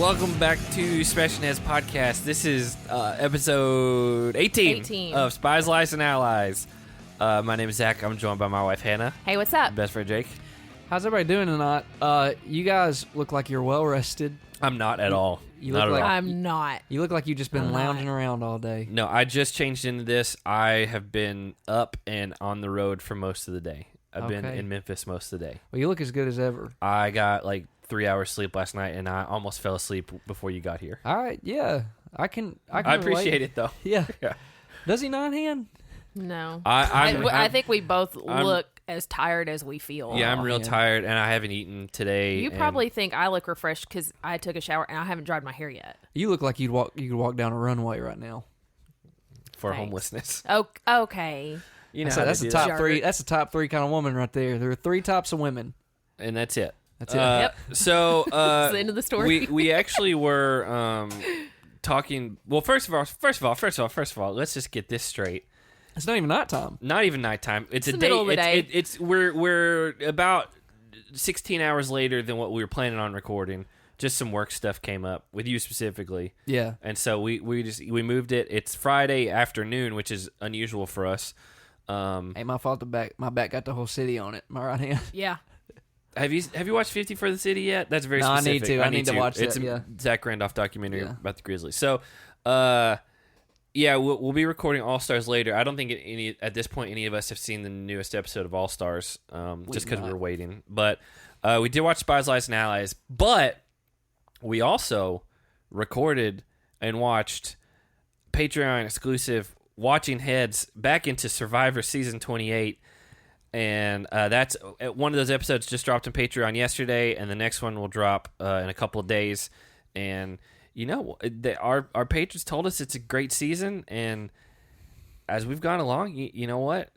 welcome back to Smash and Heads podcast. This is episode 18 of Spies, Lies, and Allies. My name is Zach. I'm joined by my wife, Hannah. Hey, what's up? Best friend, Jake. How's everybody doing tonight? You guys look like you're well rested. I'm not at all. You not look at like all. I'm not. You look like you've just been lounging around all day. No, I just changed into this. I have been up and on the road for most of the day. I've been in Memphis most of the day. Well, you look as good as ever. I got like 3 hours sleep last night, and I almost fell asleep before you got here. All right, yeah. I can I appreciate it, though. Yeah. Yeah. Does he not, Han? No. I think we both look as tired as we feel. Yeah, I'm real tired, and I haven't eaten today. You probably think I look refreshed because I took a shower and I haven't dried my hair yet. You look like you could walk down a runway right now. For Thanks. Homelessness. Oh, okay. You know that's the top that. three. That's the top three kind of woman right there. There are three types of women. And that's it. That's it. Yep. So That's the end of the story. we actually were talking. Well, first of all, let's just get this straight. It's not even nighttime. Not even nighttime. It's a the day. middle of the day. We're about 16 hours later than what we were planning on recording. Just some work stuff came up with you specifically. Yeah. And so we moved it. It's Friday afternoon, which is unusual for us. Hey, my fault. My back got the whole city on it. My right hand. Yeah. Have you watched 50 for the City yet? That's very specific. I need to. I need to watch it's that, yeah. a Zach Randolph documentary about the Grizzlies. So, yeah, we'll be recording All Stars later. I don't think at this point any of us have seen the newest episode of All Stars, just because we were waiting. But we did watch Spies, Lies, and Allies. But we also recorded and watched Patreon exclusive Watching Heads back into Survivor Season 28. And that's one of those episodes just dropped on Patreon yesterday, and the next one will drop in a couple of days. And you know, our patrons told us it's a great season, and as we've gone along, you know what,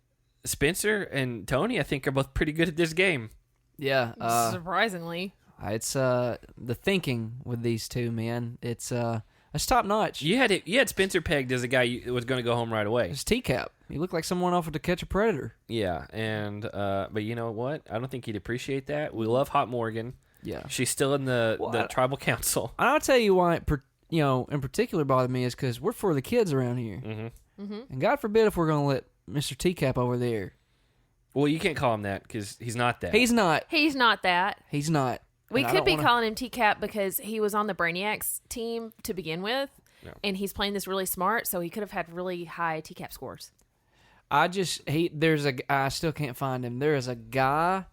Spencer and Tony, I think, are both pretty good at this game. Yeah. Surprisingly. It's the thinking with these two, man. It's top notch. You had Spencer pegged as a guy who was going to go home right away. It's Teacup. You look like someone offered to catch a predator. Yeah, and but you know what? I don't think he'd appreciate that. We love Hot Morgan. Yeah, she's still in the tribal council. I'll tell you why. In particular, bothered me is because we're for the kids around here, and God forbid if we're going to let Mr. Teacup over there. Well, you can't call him that because he's not that. He's not. He's not that. He's not. We could be calling him Teacup because he was on the Brainiacs team to begin with, and he's playing this really smart, so he could have had really high Teacup scores. I still can't find him. There is a guy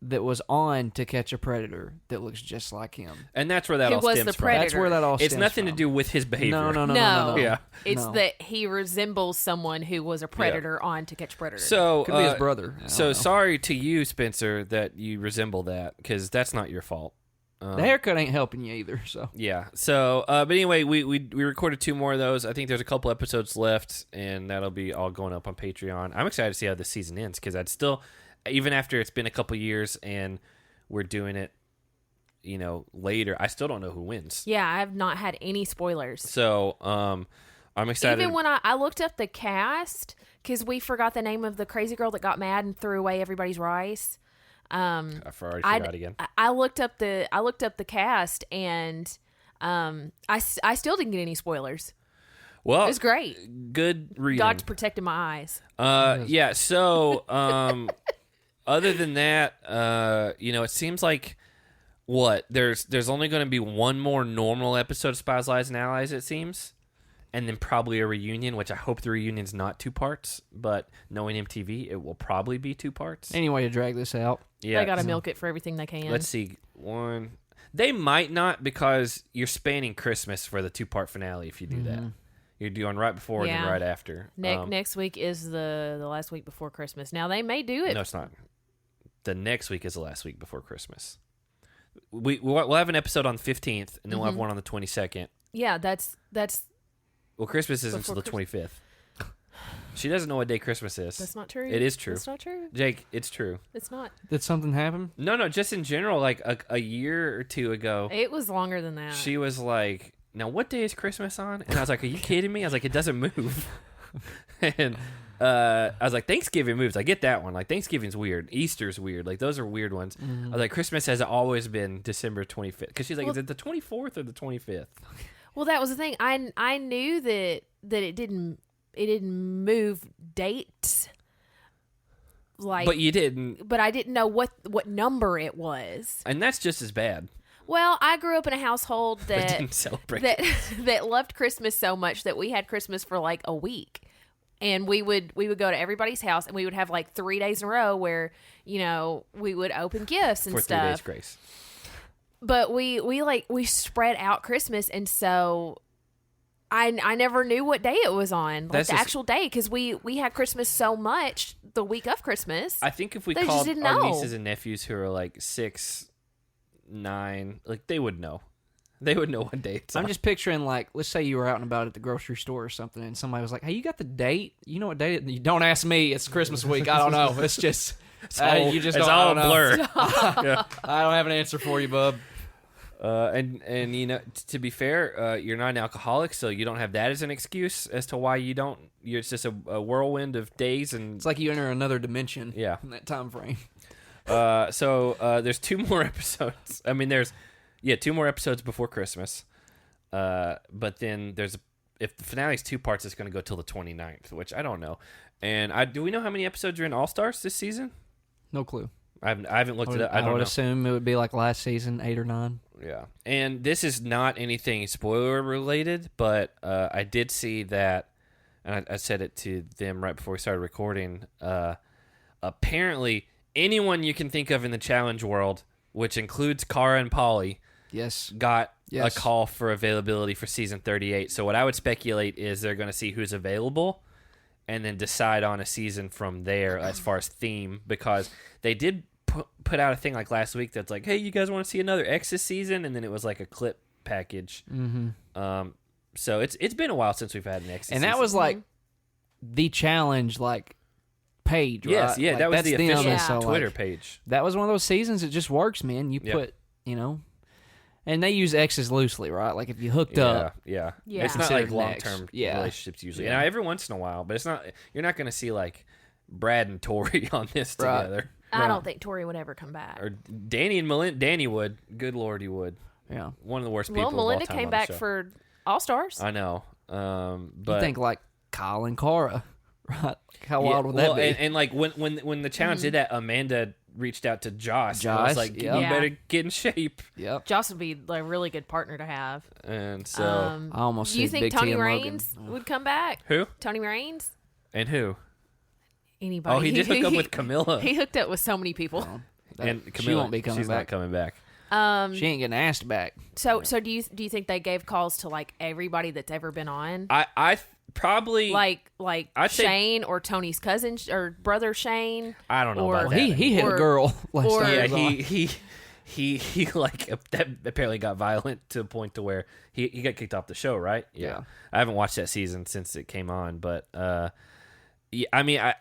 that was on To Catch a Predator that looks just like him. And that's where that all was stems the predator. That's where that all stems It's nothing from. to do with his behavior. No. Yeah. It's that he resembles someone who was a predator on To Catch a Predator. So could be his brother. So sorry to you, Spencer, that you resemble that, because that's not your fault. The haircut ain't helping you either. So yeah. So but anyway, we recorded 2 more of those. I think there's a couple episodes left, and that'll be all going up on Patreon. I'm excited to see how this season ends, because I'd still, even after it's been a couple years and we're doing it, you know, later, I still don't know who wins. Yeah, I have not had any spoilers. So I'm excited. Even when I looked up the cast, because we forgot the name of the crazy girl that got mad and threw away everybody's rice. I already forgot again. I looked up the cast, and I still didn't get any spoilers. Well, it was great. Good reading. God's protecting my eyes. Yeah. So, other than that, you know, it seems like there's only going to be one more normal episode of Spies, Lies, and Allies. It seems. And then probably a reunion, which I hope the reunion's not 2 parts, but knowing MTV, it will probably be 2 parts. Any way to drag this out. Yeah. They got to milk it for everything they can. Let's see. They might not, because you're spanning Christmas for the 2-part finale if you do that. You're doing right before and then right after. Next week is the last week before Christmas. Now, they may do it. No, it's not. The next week is the last week before Christmas. We'll have an episode on the 15th, and then we'll have one on the 22nd. Yeah, that's... Well, Christmas isn't until the 25th. She doesn't know what day Christmas is. That's not true. It is true. That's not true. Jake, it's true. It's not. Did something happen? No, just in general, like a year or 2 ago. It was longer than that. She was like, now what day is Christmas on? And I was like, are you kidding me? I was like, it doesn't move. And I was like, Thanksgiving moves. I get that one. Like, Thanksgiving's weird. Easter's weird. Like, those are weird ones. I was like, Christmas has always been December 25th. Because she's like, is it the 24th or the 25th? Well, that was the thing. I knew that it didn't move dates. Like, but you didn't. But I didn't know what number it was. And that's just as bad. Well, I grew up in a household that didn't celebrate that loved Christmas so much that we had Christmas for like a week. And we would go to everybody's house, and we would have like 3 days in a row where, we would open gifts and for stuff. 3 days grace. But we spread out Christmas, and so I never knew what day it was on, like the actual day, because we had Christmas so much the week of Christmas. I think if we called our nieces and nephews who are like 6, 9, like they would know. They would know what day it's on. I'm just picturing, like, let's say you were out and about at the grocery store or something, and somebody was like, hey, you got the date? You know what date it is? Don't ask me. It's Christmas week. I don't know. It's just, you just it's don't, all I don't a blur. Yeah. I don't have an answer for you, bub. And to be fair, you're not an alcoholic, so you don't have that as an excuse as to why you don't. It's just a whirlwind of days, and it's like you enter another dimension. Yeah. In that time frame. So there's 2 more episodes. I mean, there's 2 more episodes before Christmas. But then if the finale's 2 parts, it's going to go till the 29th, which I don't know. And do we know how many episodes are in All Stars this season? No clue. I haven't looked it up. I would assume it would be like last season, 8 or 9. Yeah, and this is not anything spoiler related, but I did see that, and I said it to them right before we started recording. Apparently, anyone you can think of in the challenge world, which includes Kara and Pauly, got a call for availability for season 38. So what I would speculate is they're going to see who's available, and then decide on a season from there as far as theme, because they did put out a thing like last week that's like, hey, you guys want to see another X's season? And then it was like a clip package. Mm-hmm. So it's been a while since we've had an X's season. And that was like the challenge page, right? Yes, yeah, like, that was the official Twitter like, page. That was one of those seasons. It just works, man. You put, and they use X's loosely, right? Like if you hooked up. Yeah. It's not like long-term relationships usually. Yeah. And every once in a while, but it's not. You're not going to see like Brad and Tori on this together. I don't think Tori would ever come back. Or Danny and Melinda. Danny would. Good Lord, he would. Yeah. One of the worst people. Well, Melinda of all time came back for All Stars. I know. But you think like Kyle and Cara, right? How wild would that be? And like when the challenge did that, Amanda reached out to Josh. I was like, you better get in shape. Yep. Josh would be like a really good partner to have. And so I almost. Do you think Big Tony T and Raines would come back? Who? Tony Raines. And who? Anybody. Oh, he did hook up with Camilla. He hooked up with so many people. And Camilla, she won't be coming she's back. not coming back. She ain't getting asked back. So do you think they gave calls to like everybody that's ever been on? I probably like I'd Shane or Tony's cousin or brother Shane. I don't know or, about that. He hit a girl last time. Yeah, he like that apparently got violent to a point to where he got kicked off the show, right? Yeah. I haven't watched that season since it came on, but yeah, I mean, I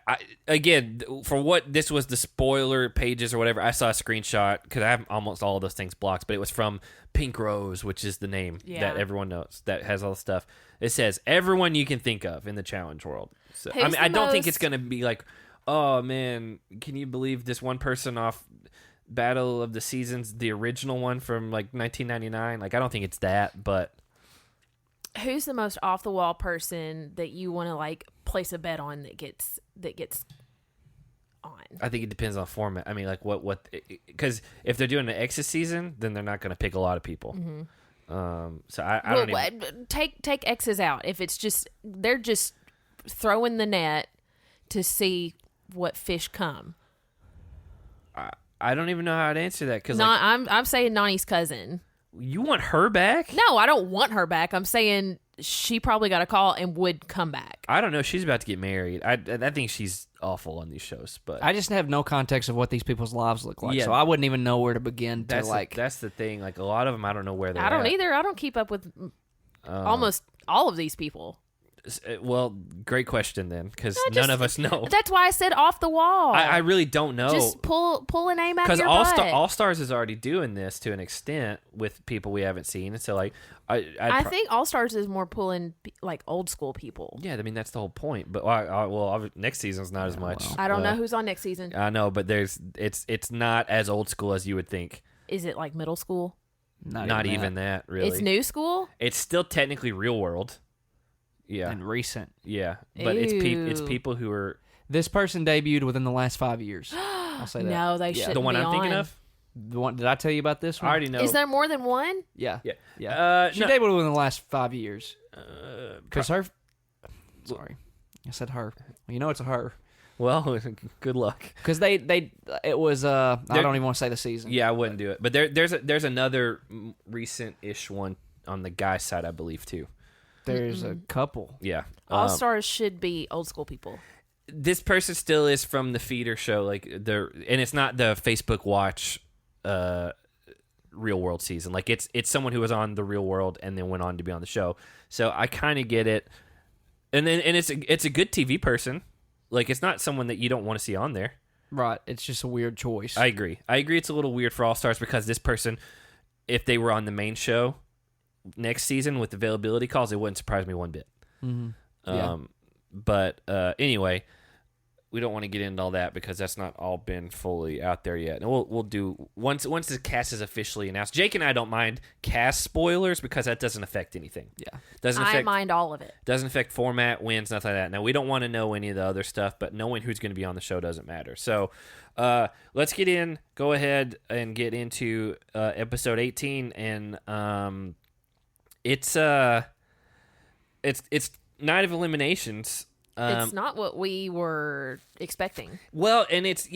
again, for what this was the spoiler pages or whatever, I saw a screenshot because I have almost all of those things blocked, but it was from Pink Rose, which is the name that everyone knows that has all the stuff. It says everyone you can think of in the challenge world. So I mean, I don't think it's gonna be like, oh man, can you believe this one person off Battle of the Seasons, the original one from like 1999? Like, I don't think it's that, but. Who's the most off the wall person that you want to like place a bet on that gets on? I think it depends on format. I mean, like what because if they're doing an X's season, then they're not going to pick a lot of people. Mm-hmm. So I don't even take X's out. If it's just they're just throwing the net to see what fish come. I don't even know how to answer that because I'm saying Nani's cousin. You want her back? No, I don't want her back. I'm saying she probably got a call and would come back. I don't know. She's about to get married. I think she's awful on these shows, but I just have no context of what these people's lives look like, so I wouldn't even know where to begin. That's the thing. Like a lot of them, I don't know where they're. I don't either. I don't keep up with almost all of these people. Well, great question then, because none of us know. That's why I said off the wall. I really don't know. Just pull a name out of your butt. Because All Stars is already doing this to an extent with people we haven't seen. And so, like, I think All Stars is more pulling, like, old school people. Yeah, I mean, that's the whole point. But, next season's not as much. I don't know who's on next season. I know, but it's not as old school as you would think. Is it, like, middle school? Not even that, really. It's new school? It's still technically Real World. Yeah. And recent. Yeah. But it's people who are... This person debuted within the last 5 years. I'll say that. No, they shouldn't. The one be I'm thinking of? The one, did I tell you about this one? I already know. Is there more than one? Yeah. Yeah. She debuted within the last 5 years. Because her... Sorry. I said her. Well, you know it's a her. Well, good luck. Because it was, I don't even want to say the season. Yeah, I wouldn't do it. But there's another recent-ish one on the guy side, I believe, too. There's a couple. Yeah. All Stars should be old school people. This person still is from the feeder show, and it's not the Facebook Watch Real World season. Like it's someone who was on the Real World and then went on to be on the show. So I kind of get it. And it's a good TV person. Like it's not someone that you don't want to see on there. Right. It's just a weird choice. I agree. It's a little weird for All Stars because this person, if they were on the main show next season with availability calls, it wouldn't surprise me one bit. Mm-hmm. But anyway, we don't want to get into all that because that's not all been fully out there yet. And we'll do once the cast is officially announced. Jake and I don't mind cast spoilers because that doesn't affect anything. Yeah, I mind all of it. Doesn't affect format, wins, nothing like that. Now we don't want to know any of the other stuff, but knowing who's going to be on the show doesn't matter. So let's go ahead and get into episode 18, and it's Night of Eliminations. It's not what we were expecting. Well, and it's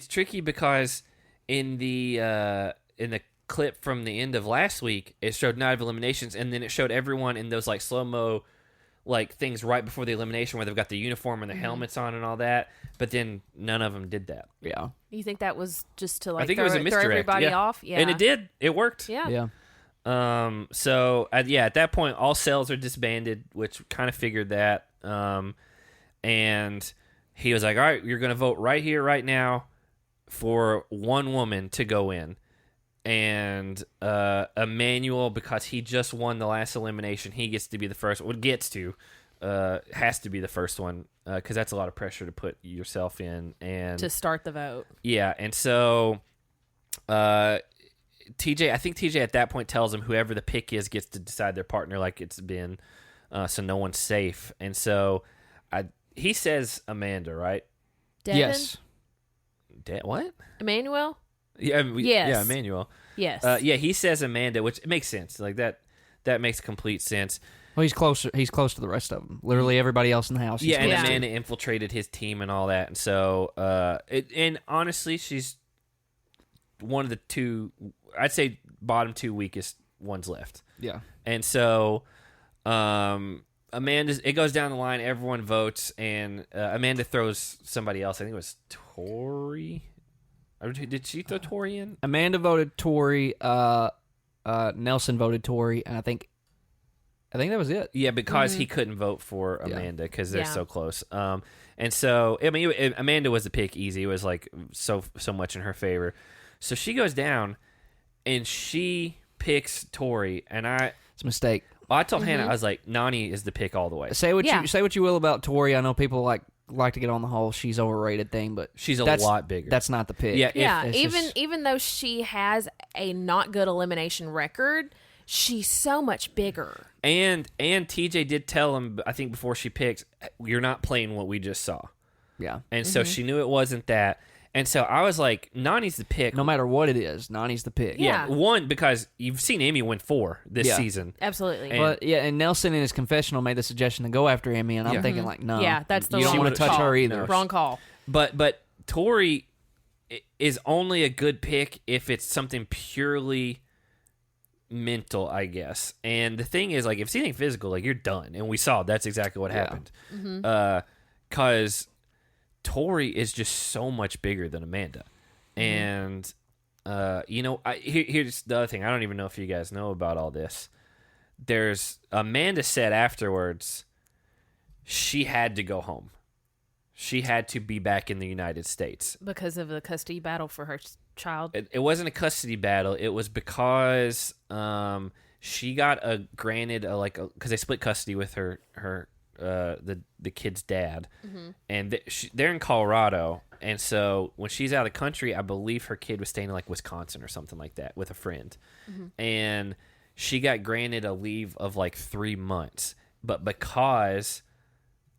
tricky because in the clip from the end of last week, it showed Night of Eliminations, and then it showed everyone in those like slow-mo like things right before the elimination where they've got the uniform and the helmets on and all that, but then none of them did that. Yeah. You think that was just to like I think it was a misdirect. throw everybody off? Yeah. And it did. It worked. Yeah. So at that point, all cells are disbanded, which kind of figured that. And he was like, all right, you're going to vote right here, right now for one woman to go in. And Emmanuel, because he just won the last elimination, he gets to be the first. Well, has to be the first one because that's a lot of pressure to put yourself in. And to start the vote. Yeah, and so TJ, I think TJ at that point tells him whoever the pick is gets to decide their partner like it's been, so no one's safe. And so he says Amanda, right? Devin? Yes. What? Emmanuel? Yeah, yes. Yeah, Emmanuel. Yes. Yeah, he says Amanda, which makes sense. Like that makes complete sense. Well, he's closer. He's close to the rest of them. Literally everybody else in the house. Yeah, and Amanda infiltrated his team and all that, and so and honestly, she's one of the two. I'd say bottom two weakest ones left. Yeah, and so Amanda. It goes down the line. Everyone votes, and Amanda throws somebody else. I think it was Tori. Did she throw Tori in? Amanda voted Tori. Nelson voted Tori, and I think that was it. Yeah, because he couldn't vote for Amanda because they're so close. And so I mean, Amanda was the pick easy. It was like so much in her favor. So she goes down, and she picks Tori, and it's a mistake. I told Hannah, I was like, Nani is the pick all the way. Say what you will about Tori. I know people like to get on the whole she's overrated thing, but she's a lot bigger. That's not the pick. Yeah, even though she has a not good elimination record, she's so much bigger. And TJ did tell him, I think before she picked, you're not playing what we just saw. Yeah. And so she knew it wasn't that. And so I was like, Nani's the pick. No matter what it is, Nani's the pick. Yeah. One, because you've seen Amy win 4 this season. Absolutely. And Nelson in his confessional made the suggestion to go after Amy, and I'm thinking like, no. Yeah, that's the you don't want to touch her either. Wrong call. But Tori is only a good pick if it's something purely mental, I guess. And the thing is, like, if it's anything physical, like, you're done. And we saw that's exactly what happened. Because Tori is just so much bigger than Amanda. And, here's the other thing. I don't even know if you guys know about all this. Amanda said afterwards, she had to go home. She had to be back in the United States. Because of the custody battle for her child? It wasn't a custody battle. It was because she got granted because they split custody with her the kid's dad. Mm-hmm. And they're in Colorado. And so when she's out of the country, I believe her kid was staying in like Wisconsin or something like that with a friend. Mm-hmm. And she got granted a leave of like 3 months. But because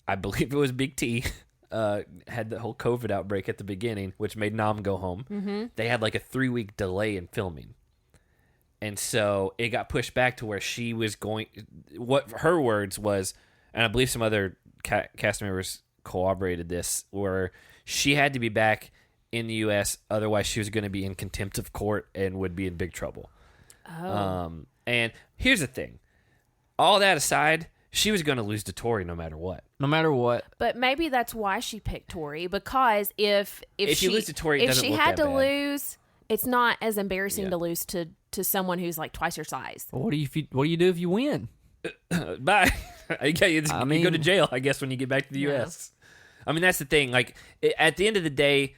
I believe it was Big T had the whole COVID outbreak at the beginning, which made Nam go home. Mm-hmm. They had like a 3-week delay in filming. And so it got pushed back to where she was going, what her words was, and I believe some other cast members corroborated this, where she had to be back in the U.S., otherwise she was going to be in contempt of court and would be in big trouble. Oh. And here's the thing. All that aside, she was going to lose to Tori no matter what. No matter what. But maybe that's why she picked Tori, because if she lose to Tori, it if she look had that to bad. Lose, it's not as embarrassing to lose to someone who's like twice your size. Well, what do you do if you win? Bye. You go to jail, I guess, when you get back to the U.S. I mean, that's the thing. Like, at the end of the day,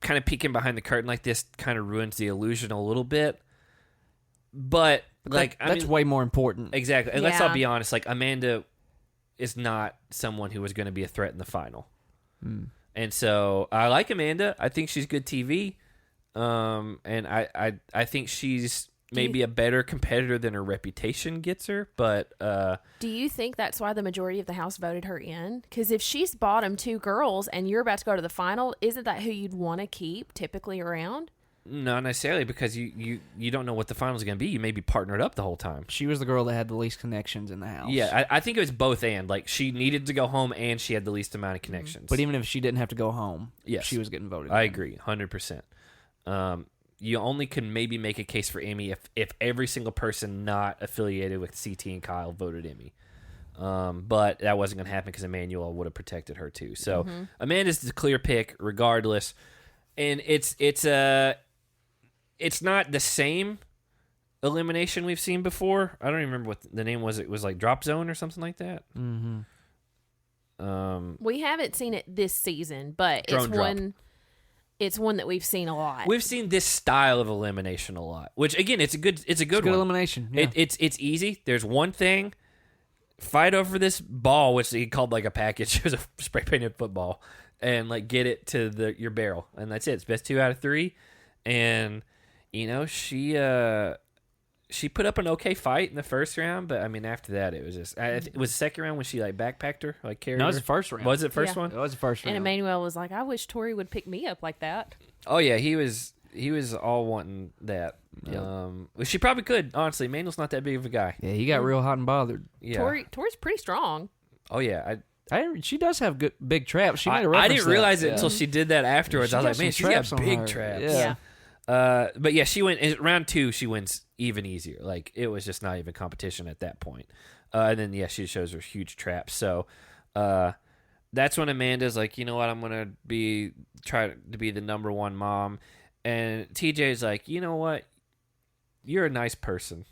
kind of peeking behind the curtain like this kind of ruins the illusion a little bit. But that's way more important. Exactly. And let's all be honest. Like, Amanda is not someone who was going to be a threat in the final. And so I like Amanda. I think she's good TV. And I think she's maybe a better competitor than her reputation gets her. But do you think that's why the majority of the House voted her in? Because if she's bottom 2 girls and you're about to go to the final, isn't that who you'd want to keep typically around? Not necessarily, because you don't know what the final's going to be. You may be partnered up the whole time. She was the girl that had the least connections in the house. Yeah, I think it was both and. Like, she needed to go home and she had the least amount of connections. But even if she didn't have to go home, yes, she was getting voted. I agree, 100%. You only can maybe make a case for Emmy if every single person not affiliated with CT and Kyle voted Emmy. But that wasn't going to happen because Emmanuel would have protected her too. So Amanda's the clear pick regardless. And it's not the same elimination we've seen before. I don't even remember what the name was. It was like Drop Zone or something like that. Mm-hmm. We haven't seen it this season, but it's one that we've seen a lot. We've seen this style of elimination a lot, which again, it's a good one. Elimination. Yeah. It's easy. There's one thing: fight over this ball, which he called like a package. It was a spray painted football, and like get it to your barrel, and that's it. It's best 2 out of 3, and she put up an okay fight in the first round, but I mean after that it was just it was the second round when she like backpacked her, like carried her. No, it was the first round. Was it first one? It was the first round. And Emmanuel was like, I wish Tori would pick me up like that. Oh yeah, he was all wanting that. Yep. She probably could, honestly. Emmanuel's not that big of a guy. Yeah, he got real hot and bothered. Yeah. Tori's pretty strong. Oh yeah, she does have good big traps. She made a I reference didn't realize it until she did that afterwards. I was like, man, she's got big traps. Yeah. But yeah, she went in round 2. She wins even easier. Like, it was just not even competition at that point. And then she shows her huge traps. So that's when Amanda's like, you know what, I'm gonna try to be the number 1 mom. And TJ's like, you know what, you're a nice person.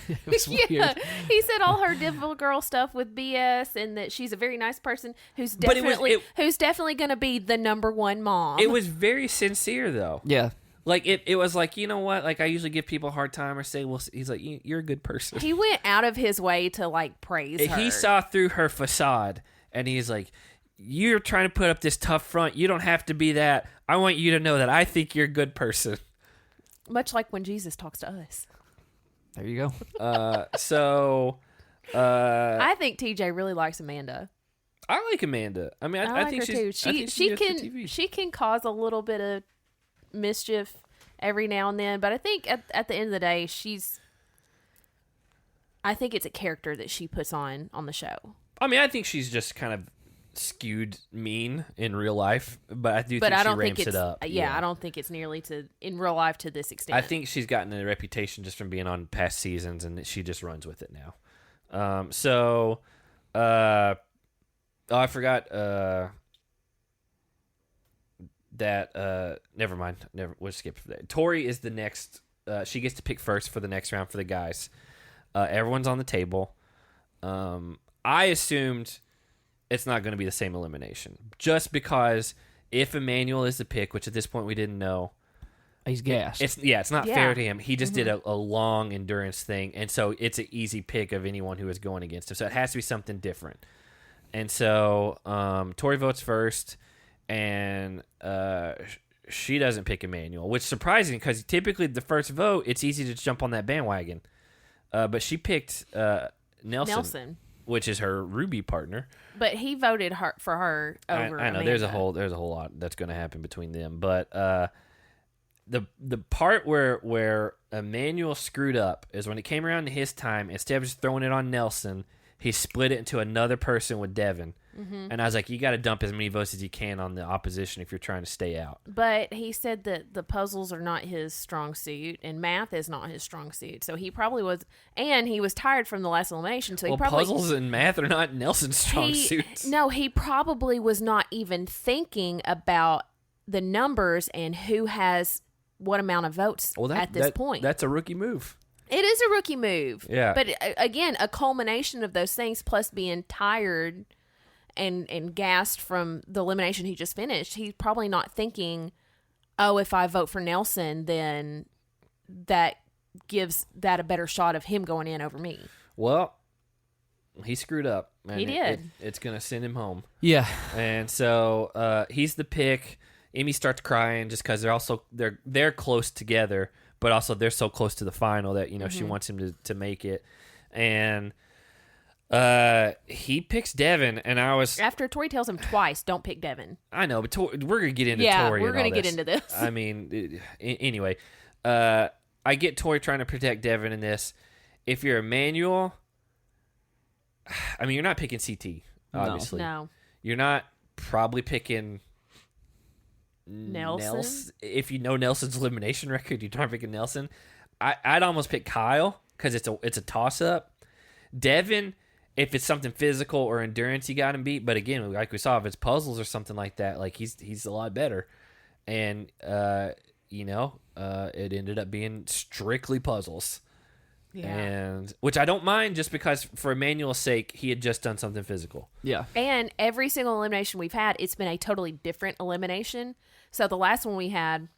It was weird. He said all her difficult girl stuff with BS, and that she's a very nice person who's definitely gonna be the number 1 mom. It was very sincere though. Yeah. Like, it was like, you know what? Like, I usually give people a hard time or say, well, he's like, you're a good person. He went out of his way to, like, praise her. He saw through her facade, and he's like, you're trying to put up this tough front. You don't have to be that. I want you to know that I think you're a good person. Much like when Jesus talks to us. There you go. I think TJ really likes Amanda. I like Amanda. I mean, I think her too. She can cause a little bit of mischief every now and then, but I think at the end of the day, I think it's a character that she puts on the show. I mean, I think she's just kind of skewed mean in real life, but I do think she ramps it up. Yeah, I don't think it's nearly in real life to this extent. I think she's gotten a reputation just from being on past seasons, and she just runs with it now. I forgot that never mind. We'll skip that. Tori is the next. She gets to pick first for the next round for the guys. Everyone's on the table. I assumed it's not going to be the same elimination, just because if Emmanuel is the pick, which at this point we didn't know, he's gassed. It's not fair to him. He just did a long endurance thing, and so it's an easy pick of anyone who is going against him. So it has to be something different. And so Tori votes first, and she doesn't pick Emmanuel, which is surprising because typically the first vote, it's easy to jump on that bandwagon. But she picked Nelson, which is her Ruby partner. But he voted for her over I know Amanda. there's a whole lot that's going to happen between them, but the part where Emmanuel screwed up is when it came around to his time. Instead of just throwing it on Nelson, he split it into another person with Devin. Mm-hmm. And I was like, you got to dump as many votes as you can on the opposition if you're trying to stay out. But he said that the puzzles are not his strong suit, and math is not his strong suit. So he probably was, and he was tired from the last elimination. So puzzles and math are not Nelson's strong suits. No, he probably was not even thinking about the numbers and who has what amount of votes at this point. That's a rookie move. It is a rookie move. Yeah. But again, a culmination of those things plus being tired and gassed from the elimination he just finished, he's probably not thinking, oh, if I vote for Nelson, then that gives that a better shot of him going in over me. Well, he screwed up. He did. It's going to send him home. Yeah. And so he's the pick. Amy starts crying just because they're close together, but also they're so close to the final that she wants him to make it. And he picks Devin, and I was after Tori tells him twice, don't pick Devin. I know, but we're gonna get into Tori. We're gonna get into this. I mean, anyway, I get Tori trying to protect Devin in this. If you're Emmanuel, I mean, you're not picking CT, obviously. No. You're not probably picking Nelson. If you know Nelson's elimination record, you're not picking Nelson. I'd almost pick Kyle because it's a toss up. Devin, if it's something physical or endurance, you got him beat. But again, like we saw, if it's puzzles or something like that, like he's a lot better. And it ended up being strictly puzzles. Yeah. And which I don't mind, just because for Emmanuel's sake, he had just done something physical. Yeah. And every single elimination we've had, it's been a totally different elimination. So the last one we had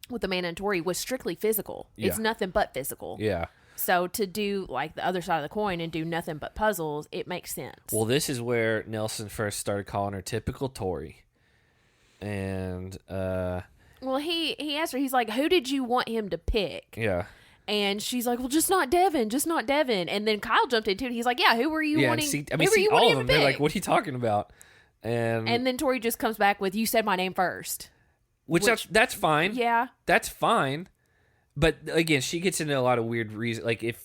with Amanda and Tori was strictly physical. Yeah. It's nothing but physical. Yeah. So to do like the other side of the coin and do nothing but puzzles, it makes sense. Well, this is where Nelson first started calling her typical Tori. And well, he asked her, he's like, who did you want him to pick? Yeah. And she's like, well, just not Devin. And then Kyle jumped into it. He's like, yeah, who were you wanting? All of them. They're like, what are you talking about? And then Tori just comes back with, you said my name first. Which that's fine. Yeah. That's fine. But again, she gets into a lot of weird reasons. Like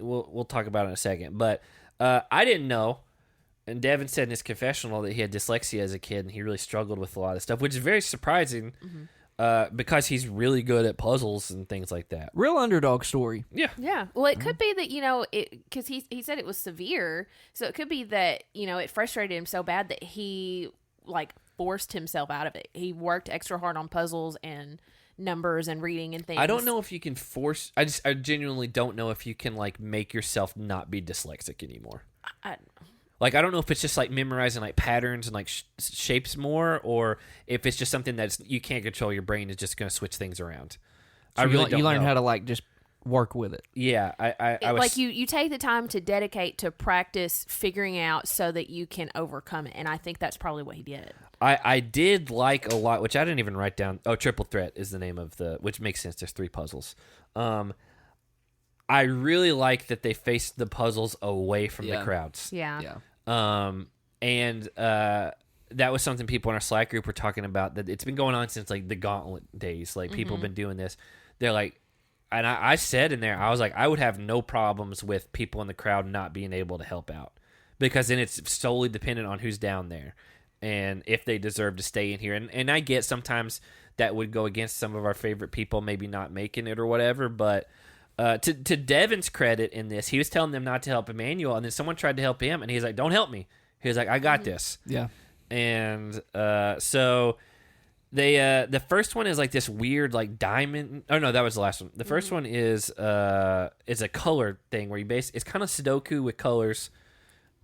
we'll talk about it in a second. But I didn't know. And Devin said in his confessional that he had dyslexia as a kid and he really struggled with a lot of stuff, which is very surprising because he's really good at puzzles and things like that. Real underdog story. Yeah. Yeah. Well, it could be that, because he said it was severe. So it could be that, it frustrated him so bad that he forced himself out of it. He worked extra hard on puzzles and numbers and reading and things. I don't know if you can force. I genuinely don't know if you can make yourself not be dyslexic anymore. I don't know if it's just memorizing patterns and shapes more, or if it's just something that's you can't control. Your brain is just going to switch things around. So I really don't know. You learn how to just work with it. Yeah, I was you take the time to dedicate to practice figuring out so that you can overcome it, and I think that's probably what he did. I did like a lot, which I didn't even write down. Oh, Triple Threat is the name of which makes sense. There's 3 puzzles. I really like that they faced the puzzles away from the crowds. Yeah. And that was something people in our Slack group were talking about, that it's been going on since the Gauntlet days. People have been doing this. They're like, and I said in there, I was like, I would have no problems with people in the crowd not being able to help out, because then it's solely dependent on who's down there and if they deserve to stay in here. And I get sometimes that would go against some of our favorite people maybe not making it or whatever, but to Devin's credit in this, he was telling them not to help Emmanuel, and then someone tried to help him, and he's like, don't help me. He was like, I got this. Yeah. And so they the first one is this weird diamond. Oh no, that was the last one. The first one is a color thing where it's kind of Sudoku with colors.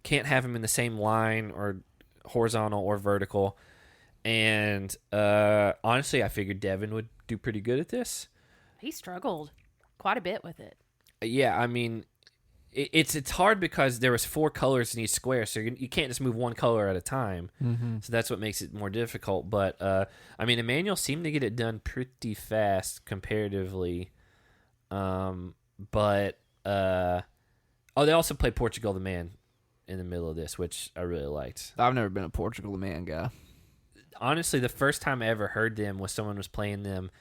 can't have them in the same line or horizontal or vertical. And honestly, I figured Devin would do pretty good at this. He struggled quite a bit with it. Yeah, I mean, it's hard because there was 4 colors in each square, so you can't just move one color at a time. Mm-hmm. So that's what makes it more difficult. But, I mean, Emmanuel seemed to get it done pretty fast comparatively. But, they also played Portugal the Man in the middle of this, which I really liked. I've never been a Portugal the Man guy. Honestly, the first time I ever heard them was someone was playing them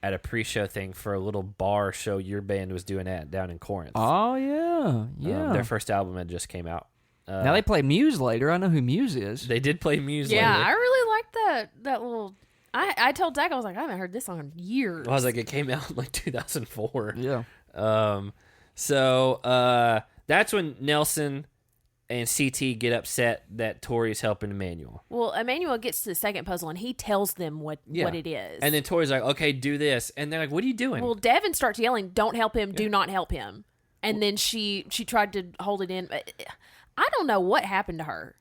at a pre-show thing for a little bar show your band was doing down in Corinth. Oh, yeah. Their first album had just came out. Now they play Muse later. I know who Muse is. They did play Muse later. Yeah, I really liked that little... I told Zach, I was like, I haven't heard this song in years. I was like, it came out in like 2004. Yeah. So that's when Nelson and CT get upset that Tori's helping Emmanuel. Well, Emmanuel gets to the second puzzle, and he tells them what it is. And then Tori's like, okay, do this. And they're like, what are you doing? Well, Devin starts yelling, don't help him, do not help him. And then she tried to hold it in. I don't know what happened to her.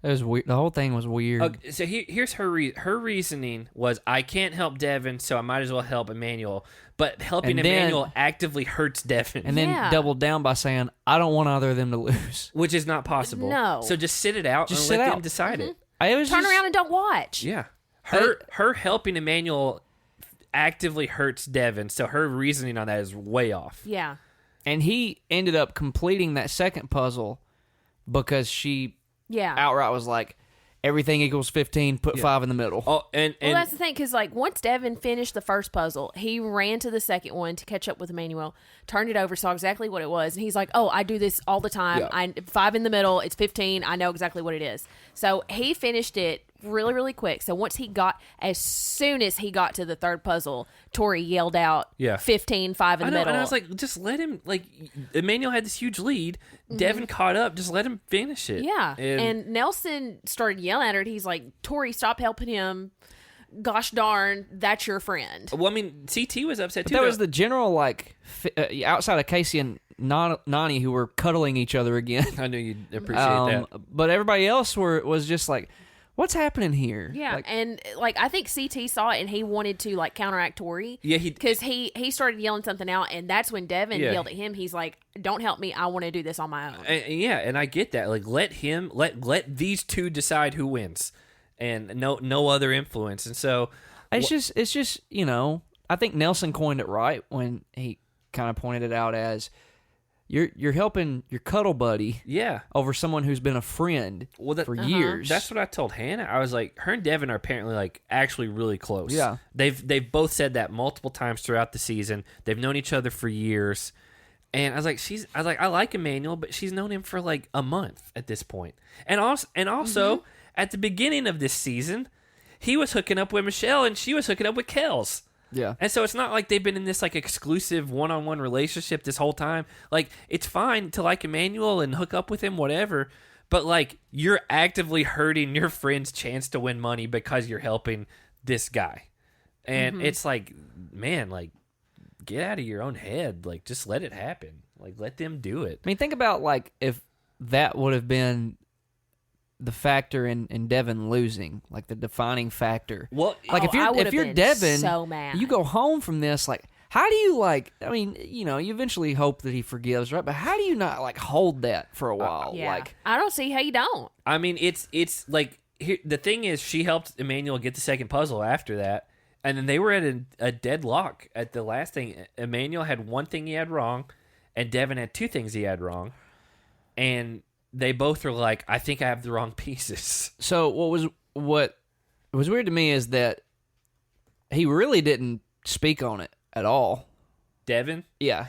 It was weird. The whole thing was weird. Okay, so here's her reasoning was, I can't help Devin, so I might as well help Emmanuel. But helping Emmanuel actively hurts Devin. And then doubled down by saying, I don't want either of them to lose. Which is not possible. No. So just sit it out and let them decide it. Turn around and don't watch. Yeah. Her helping Emmanuel actively hurts Devin, so her reasoning on that is way off. Yeah. And he ended up completing that second puzzle because she outright was like, everything equals 15, put 5 in the middle. Oh, and that's the thing, because like once Devin finished the first puzzle, he ran to the second one to catch up with Emmanuel, turned it over, saw exactly what it was, and he's like, oh, I do this all the time. Yeah. 5 in the middle, it's 15, I know exactly what it is. So he finished it really, really quick. So as soon as he got to the third puzzle, Tori yelled out 15, 5 in the middle. And I was like, just let him, like, Emmanuel had this huge lead. Devin caught up. Just let him finish it. Yeah. And Nelson started yelling at her. He's like, Tori, stop helping him. Gosh darn, that's your friend. Well, I mean, CT was upset too. That was the general, like, outside of Casey and Nani, who were cuddling each other again. I knew you'd appreciate that. But everybody else was just like, what's happening here? Yeah, and like I think CT saw it and he wanted to like counteract Tori. Yeah, because he started yelling something out, and that's when Devin yelled at him. He's like, "Don't help me! I want to do this on my own." And I get that. Like, let these two decide who wins, and no other influence. And so it's just I think Nelson coined it right when he kind of pointed it out as. You're helping your cuddle buddy over someone who's been a friend for years. That's what I told Hannah. I was like, her and Devin are apparently like actually really close. Yeah. They've both said that multiple times throughout the season. They've known each other for years. And I was like, I like Emmanuel, but she's known him for like a month at this point. And also at the beginning of this season, he was hooking up with Michelle and she was hooking up with Kels. Yeah. And so it's not like they've been in this like exclusive one-on-one relationship this whole time. Like, it's fine to like Emmanuel and hook up with him, whatever. But like, you're actively hurting your friend's chance to win money because you're helping this guy. And it's like, man, like, get out of your own head. Like, just let it happen. Like, let them do it. I mean, think about like if that would have been the factor in Devin losing, like the defining factor. Well, like if you're Devin, so mad. You go home from this, like, how do you like? I mean, you eventually hope that he forgives, right? But how do you not like hold that for a while? Like, I don't see how you don't. I mean, it's like the thing is, she helped Emmanuel get the second puzzle after that, and then they were at a deadlock at the last thing. Emmanuel had one thing he had wrong, and Devin had 2 things he had wrong, and they both were like, I think I have the wrong pieces. So what was weird to me is that he really didn't speak on it at all. Devin? Yeah.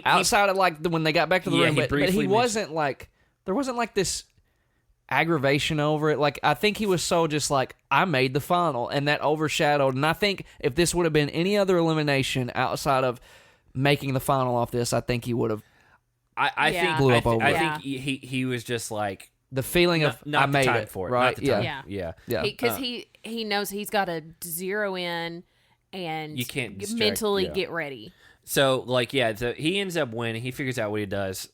Outside of like when they got back to the room, but he wasn't like, there wasn't like this aggravation over it. Like, I think he was so just like, I made the final, and that overshadowed. And I think if this would have been any other elimination outside of making the final off this, I think he would have. I think blew up over. I think he was just like the feeling of not I made time it for it, right. Not the time. Yeah. Because he knows he's got to zero in and you can't mentally get ready. So like so he ends up winning. He figures out what he does,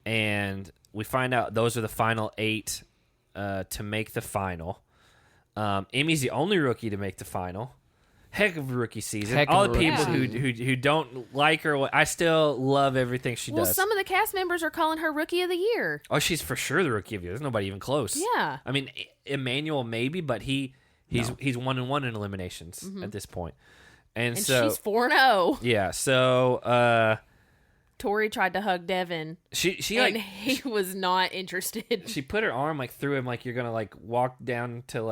and we find out those are the final 8 to make the final. Amy's the only rookie to make the final. Heck of a rookie season. All the people who don't like her, I still love everything she does. Well, some of the cast members are calling her Rookie of the Year. Oh, she's for sure the Rookie of the Year. There's nobody even close. Yeah. I mean, Emmanuel maybe, but he's 1-1 in eliminations at this point. And so she's 4-0. Yeah, so Tori tried to hug Devin. And he was not interested. She put her arm through him you're gonna walk down to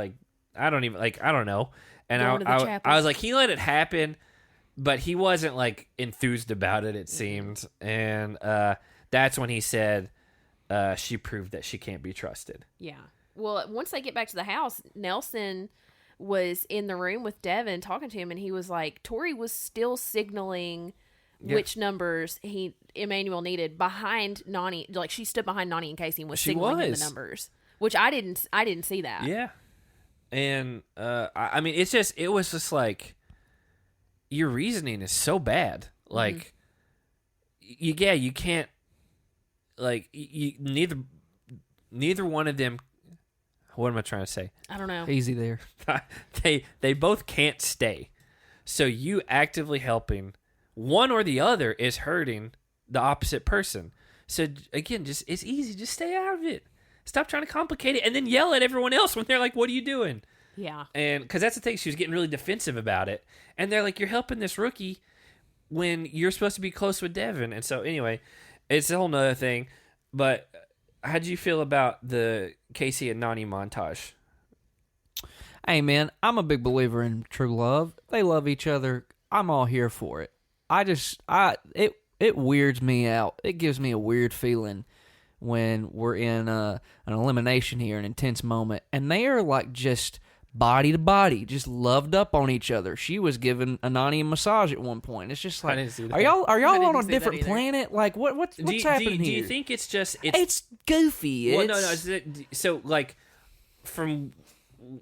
I don't know. And I was like, he let it happen, but he wasn't enthused about it. It seemed, and that's when he said she proved that she can't be trusted. Yeah. Well, once they get back to the house, Nelson was in the room with Devin talking to him, and he was like, Tori was still signaling which numbers Emmanuel needed behind Nany. She stood behind Nany and Casey and was signaling him the numbers, which I didn't see that. Yeah. And I mean, it was just your reasoning is so bad. You can't neither one of them. What am I trying to say? I don't know. Easy there. They both can't stay. So you actively helping one or the other is hurting the opposite person. So again, it's easy. Just stay out of it. Stop trying to complicate it and then yell at everyone else when they're like, what are you doing? Yeah. And because that's the thing, she was getting really defensive about it. And they're like, you're helping this rookie when you're supposed to be close with Devin. And so anyway, it's a whole nother thing. But how do you feel about the Casey and Nany montage? Hey, man, I'm a big believer in true love. They love each other. I'm all here for it. It weirds me out. It gives me a weird feeling when we're in an elimination here, an intense moment, and they are just body to body, just loved up on each other. She was giving Nany a massage at one point. It's just I didn't see that. Are y'all on a different planet? What's happening here? Do you think it's just it's goofy? Well, no. So from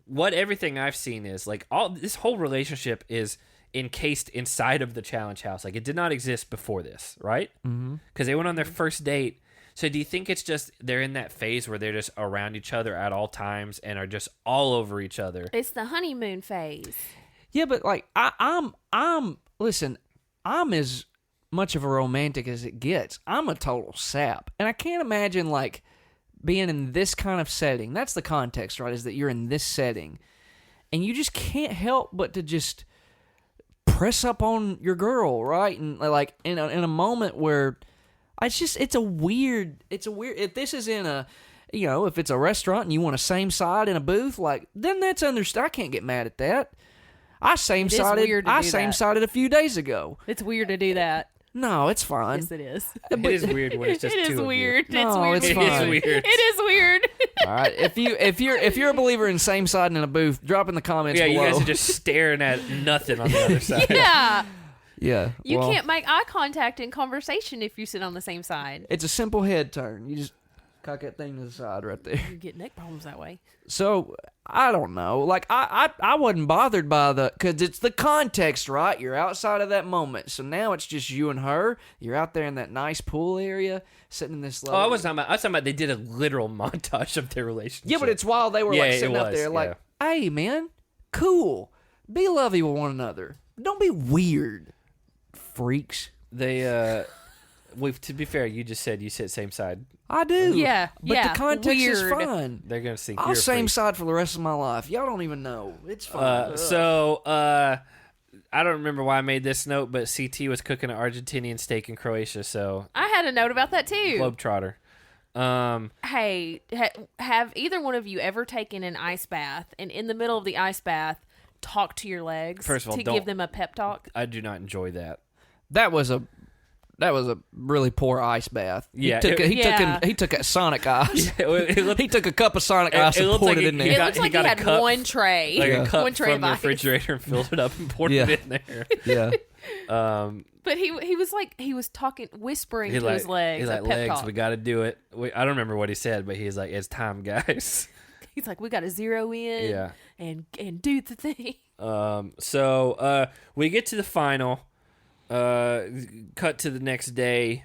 what everything I've seen is all this whole relationship is encased inside of the challenge house. It did not exist before this, right? Because they went on their first date. So do you think it's just they're in that phase where they're just around each other at all times and are just all over each other? It's the honeymoon phase. Yeah, but I'm as much of a romantic as it gets. I'm a total sap, and I can't imagine being in this kind of setting. That's the context, right? Is that you're in this setting, and you just can't help but to just press up on your girl, right? And in a moment where. It's a weird, if this is in if it's a restaurant and you want a same side in a booth, then that's understood. I can't get mad at that. I same sided a few days ago. It's weird to do that. No, it's fine. Yes, it is. It is weird when it's just it two is of weird. you. No, it's fine. It is weird. It is weird. All right, if you're a believer in same siding in a booth, drop in the comments below. Yeah, you guys are just staring at nothing on the other side. Yeah. Yeah. You can't make eye contact in conversation if you sit on the same side. It's a simple head turn. You just cock that thing to the side right there. You get neck problems that way. So, I don't know. I wasn't bothered by because it's the context, right? You're outside of that moment. So now it's just you and her. You're out there in that nice pool area, sitting in this level. I was talking about they did a literal montage of their relationship. Yeah, but it's while they were sitting up there hey, man, cool. Be lovely with one another. Don't be weird. Freaks. They to be fair, you said same side. I do. Yeah. But the context is fine. They're gonna think I'll you're same side for the rest of my life. Y'all don't even know. It's fine. I don't remember why I made this note, but CT was cooking an Argentinian steak in Croatia, so I had a note about that too. Globetrotter. Hey, have either one of you ever taken an ice bath and in the middle of the ice bath talk to your legs First of all, to give them a pep talk? I do not enjoy that. That was a really poor ice bath. Yeah, he took a Sonic ice. He took a cup of Sonic ice and poured it in there. It looks like he had one tray, a cup one tray from the refrigerator, and filled it up and poured it in there. Yeah. But he was talking, whispering to his legs. He's like, legs, talk. We got to do it. I don't remember what he said, but he's like, it's time, guys. He's like, we got to zero in, and do the thing. So we get to the final. Cut to the next day,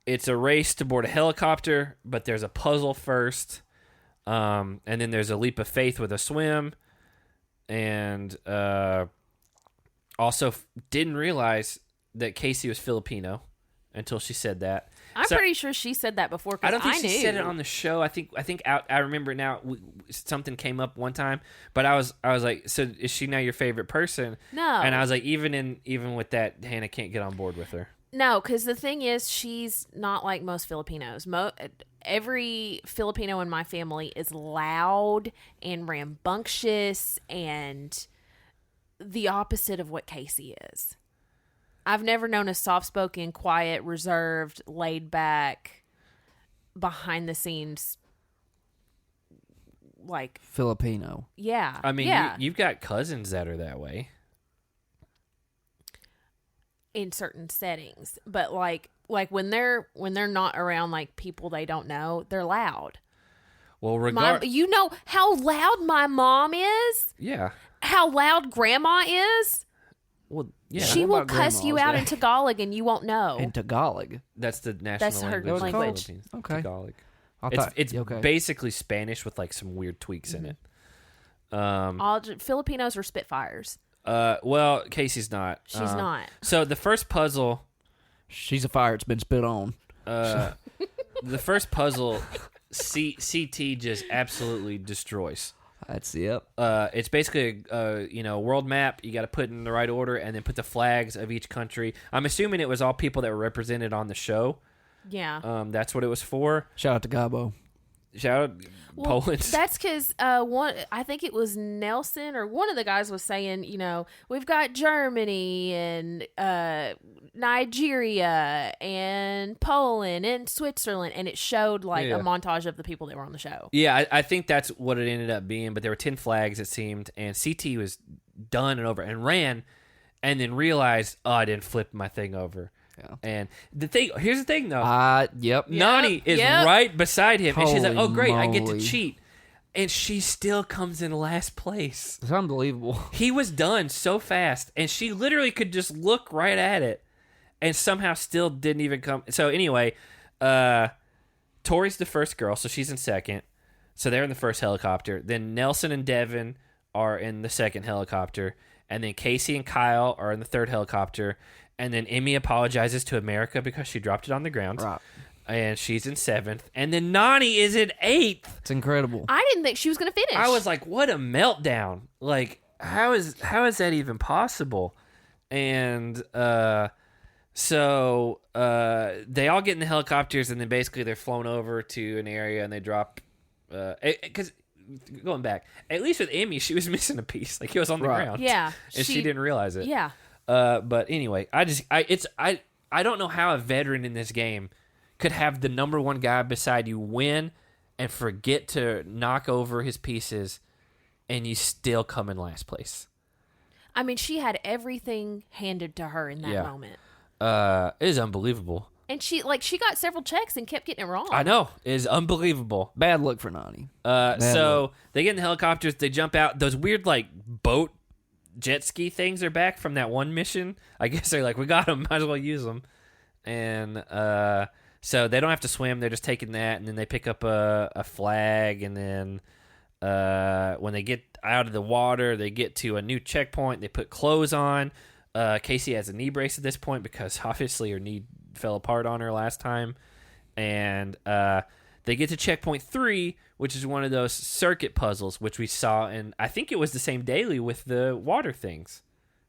it's a race to board a helicopter, but there's a puzzle first, and then there's a leap of faith with a swim, and also didn't realize that Casey was Filipino until she said that. I'm pretty sure she said that before. I don't think she said it on the show. I think I remember it now. Something came up one time, but I was like, so is she now your favorite person? No. And I was like, even with that, Hannah can't get on board with her. No, because the thing is, she's not like most Filipinos. Every Filipino in my family is loud and rambunctious and the opposite of what Casey is. I've never known a soft-spoken, quiet, reserved, laid-back, behind-the-scenes, like... Filipino. Yeah. I mean, yeah. You've got cousins that are that way. In certain settings. But, like when they're not around, like, people they don't know, they're loud. Well, you know how loud my mom is? Yeah. How loud Grandma is? Well, yeah. She will cuss you out in Tagalog and you won't know. In Tagalog? That's the national language. Okay. Tagalog. It's basically Spanish with like some weird tweaks in it. All Filipinos are Spitfires. Well, Casey's not. She's not. So the first puzzle... She's a fire. It's been spit on. The first puzzle, CT just absolutely destroys. That's yep. It's basically a world map. You got to put in the right order and then put the flags of each country. I'm assuming it was all people that were represented on the show. Yeah. That's what it was for. Shout out to Gabo. Shout out Poland. That's because I think it was Nelson or one of the guys was saying, we've got Germany and Nigeria and Poland and Switzerland, and it showed like a montage of the people that were on the show. Yeah, I think that's what it ended up being, but there were 10 flags, it seemed, and CT was done and over and ran and then realized, I didn't flip my thing over. Yeah. And here's the thing though. Yep. Nani is right beside him, and she's like, "Oh, great, moly. I get to cheat," and she still comes in last place. It's unbelievable. He was done so fast, and she literally could just look right at it, and somehow still didn't even come. So anyway, Tori's the first girl, so she's in second. So they're in the first helicopter. Then Nelson and Devin are in the second helicopter, and then Casey and Kyle are in the third helicopter. And then Emmy apologizes to America because she dropped it on the ground. Right. And she's in 7th. And then Nani is in 8th. It's incredible. I didn't think she was going to finish. I was like, what a meltdown. Like, how is that even possible? And so they all get in the helicopters, and then basically they're flown over to an area, and they drop... Because... Going back, at least with Emmy, she was missing a piece. Like, it was on the ground. Yeah. And she didn't realize it. Yeah. But anyway, I don't know how a veteran in this game could have the number one guy beside you win and forget to knock over his pieces, and you still come in last place. I mean, she had everything handed to her in that moment. It is unbelievable. And she got several checks and kept getting it wrong. I know. It is unbelievable. Bad look for Nani. They get in the helicopters, they jump out. Those weird boat jet ski things are back from that one mission. I guess they're like, we got them, might as well use them. And so they don't have to swim, they're just taking that, and then they pick up a flag, and then when they get out of the water, they get to a new checkpoint, they put clothes on. Casey has a knee brace at this point because obviously her knee fell apart on her last time. And they get to checkpoint 3, which is one of those circuit puzzles, which we saw in, I think it was the same daily with the water things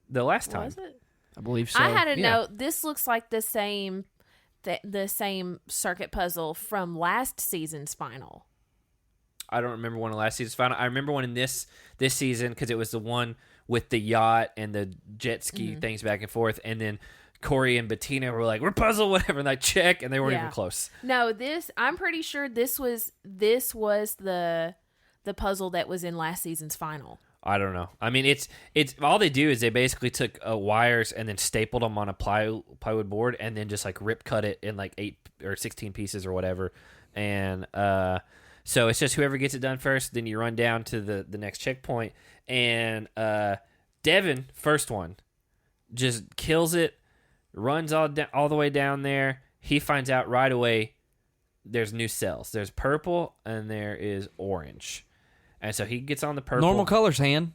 the last time. Was it? I believe so. I had a note. This looks like the same circuit puzzle from last season's final. I don't remember one of last season's final. I remember one in this season because it was the one with the yacht and the jet ski things back and forth, and then Corey and Bettina were like, we're puzzle, whatever, and I check, and they weren't even close. No, I'm pretty sure this was the puzzle that was in last season's final. I don't know. I mean, it's all they do is they basically took wires and then stapled them on a plywood board and then just rip cut it in 8 or 16 pieces or whatever. And so it's just whoever gets it done first, then you run down to the next checkpoint. And Devin, first one, just kills it. Runs all the way down there. he finds out right away there's new cells. There's purple and there is orange. And so he gets on the purple. Normal colors, Han.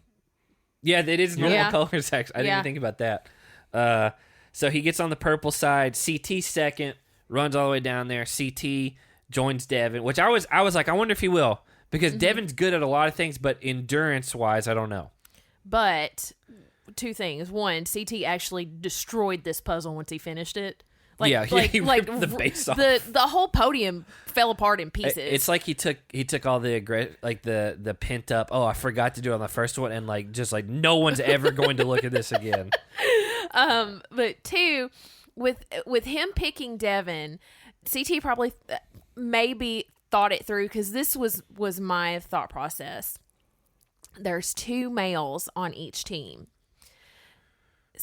Yeah, it is normal colors, actually. I didn't even think about that. So he gets on the purple side. CT second, runs all the way down there. CT joins Devin, which I was like, I wonder if he will. Because Devin's good at a lot of things, but endurance-wise, I don't know. But two things. One, CT actually destroyed this puzzle once he finished it. He ripped the base off. The whole podium fell apart in pieces. It's like he took all the pent up. Oh, I forgot to do it on the first one, and no one's ever going to look at this again. But two, with him picking Devin, CT probably maybe thought it through, because this was my thought process. There's 2 males on each team.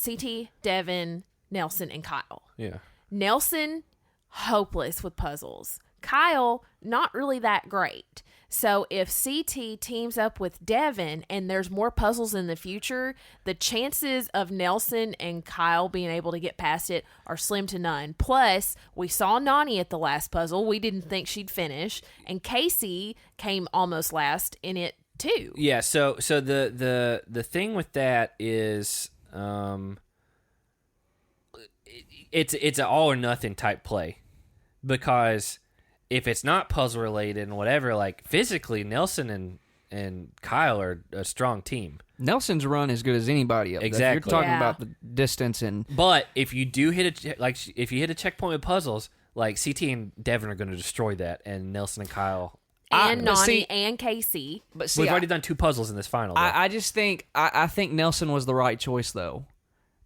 CT, Devin, Nelson, and Kyle. Yeah. Nelson, hopeless with puzzles. Kyle, not really that great. So if CT teams up with Devin and there's more puzzles in the future, the chances of Nelson and Kyle being able to get past it are slim to none. Plus, we saw Nani at the last puzzle. We didn't think she'd finish. And Casey came almost last in it too. Yeah, so the thing with that is it's an all or nothing type play, because if it's not puzzle related and whatever, like physically, Nelson and Kyle are a strong team. Nelson's run as good as anybody else. Exactly. If you're talking about the distance but if you do hit if you hit a checkpoint with puzzles, like CT and Devin are going to destroy that, and Nelson and Kyle and Nani and Casey. But we've already done 2 puzzles in this final. I just think I think Nelson was the right choice though.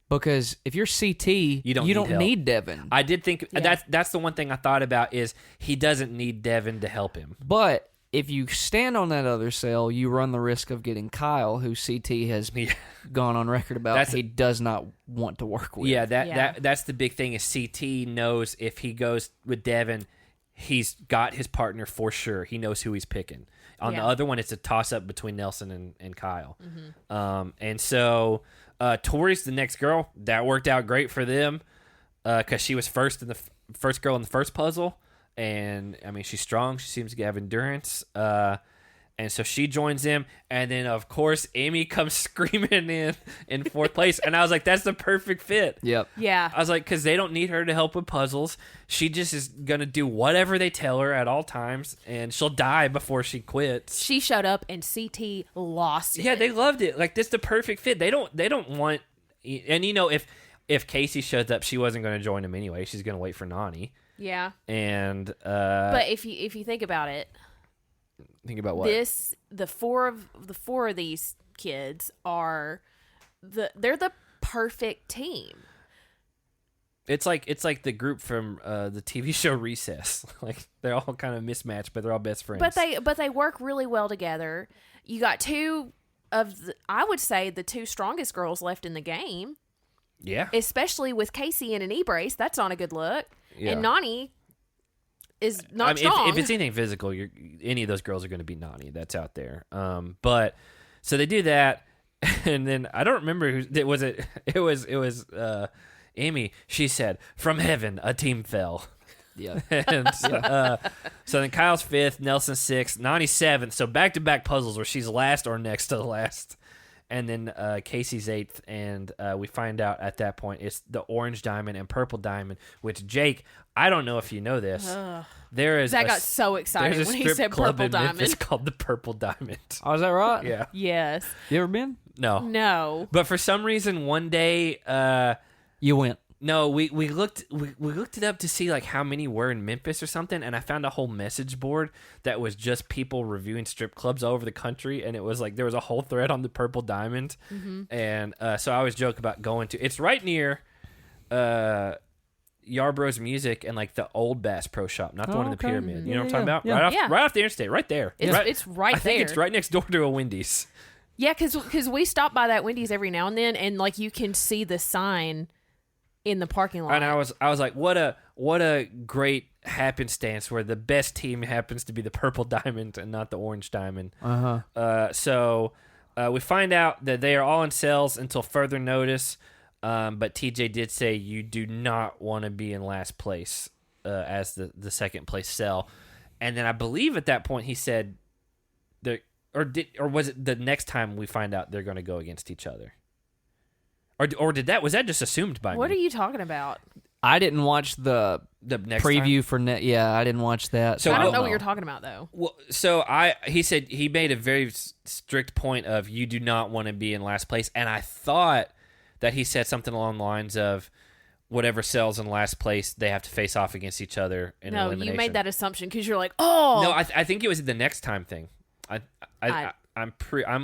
Because if you're CT, you don't need Devin. I did think that's the one thing I thought about, is he doesn't need Devin to help him. But if you stand on that other cell, you run the risk of getting Kyle, who CT has gone on record about he does not want to work with. Yeah, that's the big thing, is CT knows if he goes with Devin, he's got his partner for sure. He knows who he's picking. On the other one, it's a toss-up between Nelson and Kyle. Mm-hmm. And so Tori's the next girl. That worked out great for them because she was first girl in the first puzzle. And, I mean, she's strong. She seems to have endurance. And so she joins them. And then, of course, Amy comes screaming in 4th place. And I was like, that's the perfect fit. Yep. Yeah. I was like, because they don't need her to help with puzzles. She just is going to do whatever they tell her at all times. And she'll die before she quits. She showed up and CT lost it. Yeah, they loved it. Like, this is the perfect fit. They don't want... And, you know, if Casey shows up, she wasn't going to join them anyway. She's going to wait for Nani. Yeah. And... but if you think about it... Think about what? The four of these kids they're the perfect team. It's like the group from the TV show Recess. Like, they're all kind of mismatched, but they're all best friends. But they work really well together. You got 2 of I would say the 2 strongest girls left in the game. Yeah. Especially with Casey in an e-brace, that's not a good look. Yeah. And Nani is not strong. If it's anything physical, any of those girls are going to be Nani. That's out there. But so they do that, and then I don't remember who it was. It was Amy. She said, "From heaven, a team fell." Yeah. And so then Kyle's 5th, Nelson's 6th, Nani's 7th. So back-to-back puzzles where she's last or next to the last. And then Casey's 8th, and we find out at that point it's the orange diamond and purple diamond, which, Jake, I don't know if you know this. Zach got so excited when he said purple diamond. It's called the Purple Diamond. Oh, is that right? Yeah. Yes. You ever been? No. But for some reason, one day... you went. No, we looked it up to see like how many were in Memphis or something, and I found a whole message board that was just people reviewing strip clubs all over the country, and it was like there was a whole thread on the Purple Diamond, and so I always joke about going to. It's right near Yarbrough's Music and like the old Bass Pro Shop, not the one in the Pyramid. You know what I'm talking about? Yeah. Right off the interstate, right there. It's right there. I think it's right next door to a Wendy's. Yeah, because we stop by that Wendy's every now and then, and like you can see the sign in the parking lot. And I was like, what a great happenstance where the best team happens to be the Purple Diamond and not the Orange Diamond. So we find out that they are all in cells until further notice. But TJ did say you do not want to be in last place as the second place cell. And then I believe at that point he said, or was it the next time we find out they're going to go against each other? Or was that just assumed by me? What are you talking about? I didn't watch the next preview time? for net. Yeah, I didn't watch that. So I don't know what you're talking about though. Well, so he said he made a very strict point of you do not want to be in last place, and I thought that he said something along the lines of whatever cells in last place they have to face off against each other in elimination. No, you made that assumption because you're like, oh. No, I think it was the next time thing. I'm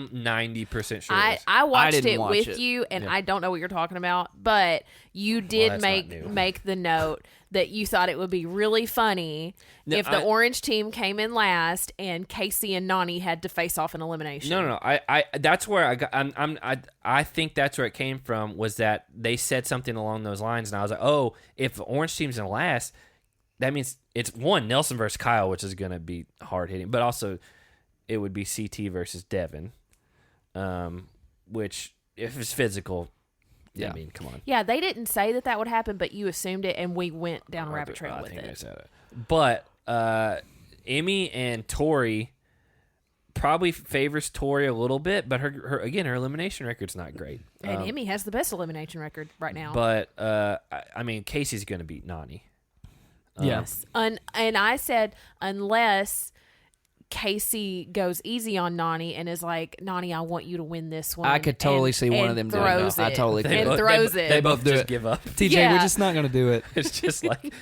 90% sure. I watched it with you, and I don't know what you're talking about. But you did make the note that you thought it would be really funny if the orange team came in last and Casey and Nany had to face off in elimination. No. I that's where I got. I think that's where it came from. Was that they said something along those lines, and I was like, oh, if the orange team's in last, that means it's one Nelson versus Kyle, which is going to be hard hitting, but also it would be CT versus Devin, which if it's physical, I mean, come on. Yeah, they didn't say that would happen, but you assumed it, and we went down a rabbit trail with it. They said it. But Emmy and Tori probably favors Tori a little bit, but her elimination record's not great. And Emmy has the best elimination record right now. But I mean, Casey's going to beat Nany. Yes, and I said unless Casey goes easy on Nany and is like, Nany, I want you to win this one. I could totally see one of them doing it. I totally could. And throws it. They both just give up. TJ, we're just not going to do it. It's just like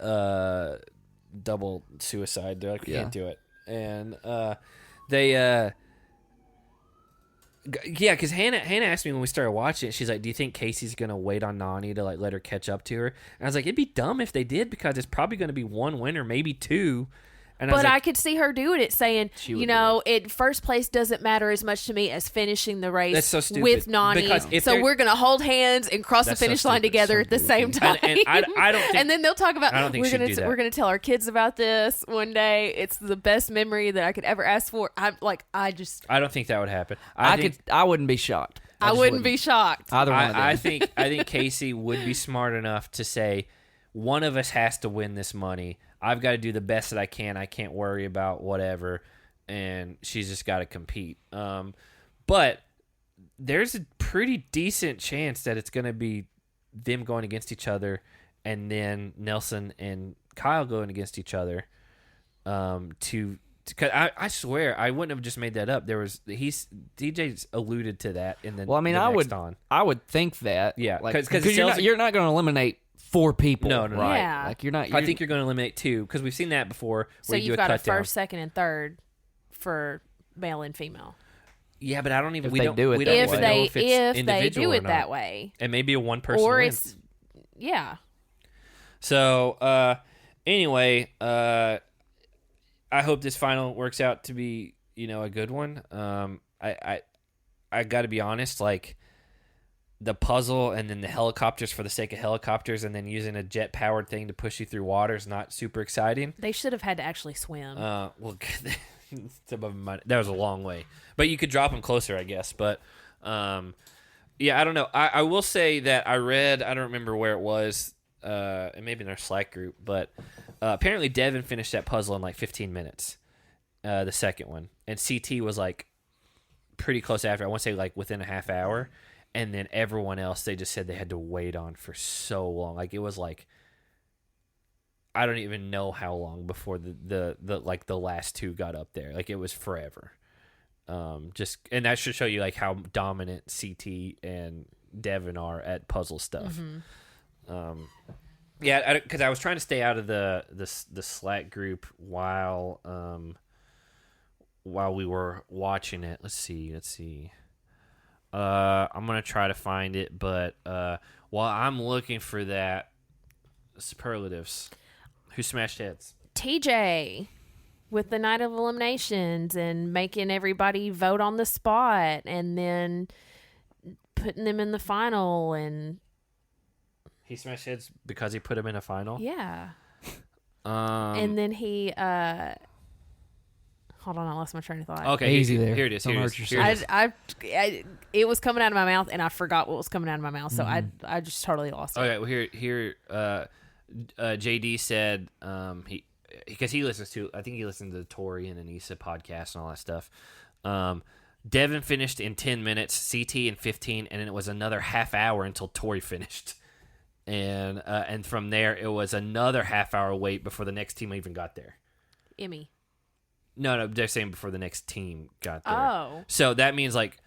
double suicide. They're like, we can't do it. And because Hannah asked me when we started watching it, she's like, do you think Casey's going to wait on Nany to like let her catch up to her? And I was like, it'd be dumb if they did, because it's probably going to be one winner, maybe two. But I could see her doing it, saying, first place doesn't matter as much to me as finishing the race with Nany. So we're going to hold hands and cross the finish line together at the same time. And I don't think, and then they'll talk about, we're going to tell our kids about this one day. It's the best memory that I could ever ask for. I don't think that would happen. I wouldn't be shocked. I wouldn't be shocked. Either one of them. I think Casey would be smart enough to say, one of us has to win this money. I've got to do the best that I can. I can't worry about whatever. And she's just got to compete. But there's a pretty decent chance that it's going to be them going against each other and then Nelson and Kyle going against each other. Because I swear I wouldn't have just made that up. DJ's alluded to that in the. Well, I mean, I would think that. Yeah, because you're not going to eliminate 4 people. No. Right. Yeah. Like you're not. I think you're going to eliminate 2 because we've seen that before. So you've got a first, second, and third for male and female. Yeah, but I don't even. If they do it that way, and maybe a one person or wins. Yeah. So anyway, I hope this final works out to be a good one. I got to be honest, like. The puzzle and then the helicopters for the sake of helicopters and then using a jet-powered thing to push you through water is not super exciting. They should have had to actually swim. Well, that was a long way. But you could drop them closer, I guess. But, I don't know. I will say that I read, I don't remember where it was, maybe in our Slack group, but apparently Devin finished that puzzle in like 15 minutes, the second one. And CT was like pretty close after. I want to say like within a half hour. And then everyone else, they just said they had to wait on for so long. Like it was like, I don't even know how long before the last 2 got up there. Like it was forever. And that should show you like how dominant CT and Devin are at puzzle stuff. Mm-hmm. Because I was trying to stay out of the Slack group while we were watching it. Let's see. I'm going to try to find it, but while I'm looking for that, superlatives. Who smashed heads? TJ with the night of eliminations and making everybody vote on the spot and then putting them in the final. And he smashed heads because he put him in a final? Yeah. And then he... Hold on, I lost my train of thought. Okay, easy there. Here it is. It was coming out of my mouth, and I forgot what was coming out of my mouth, so I just totally lost it. Okay, well, here. JD said because he listens to, I think he listened to the Tori and Anissa podcast and all that stuff. Devin finished in 10 minutes, CT in 15, and then it was another half hour until Tori finished. And from there, it was another half hour wait before the next team even got there. Emmy. No, they're saying before the next team got there. Oh. So that means like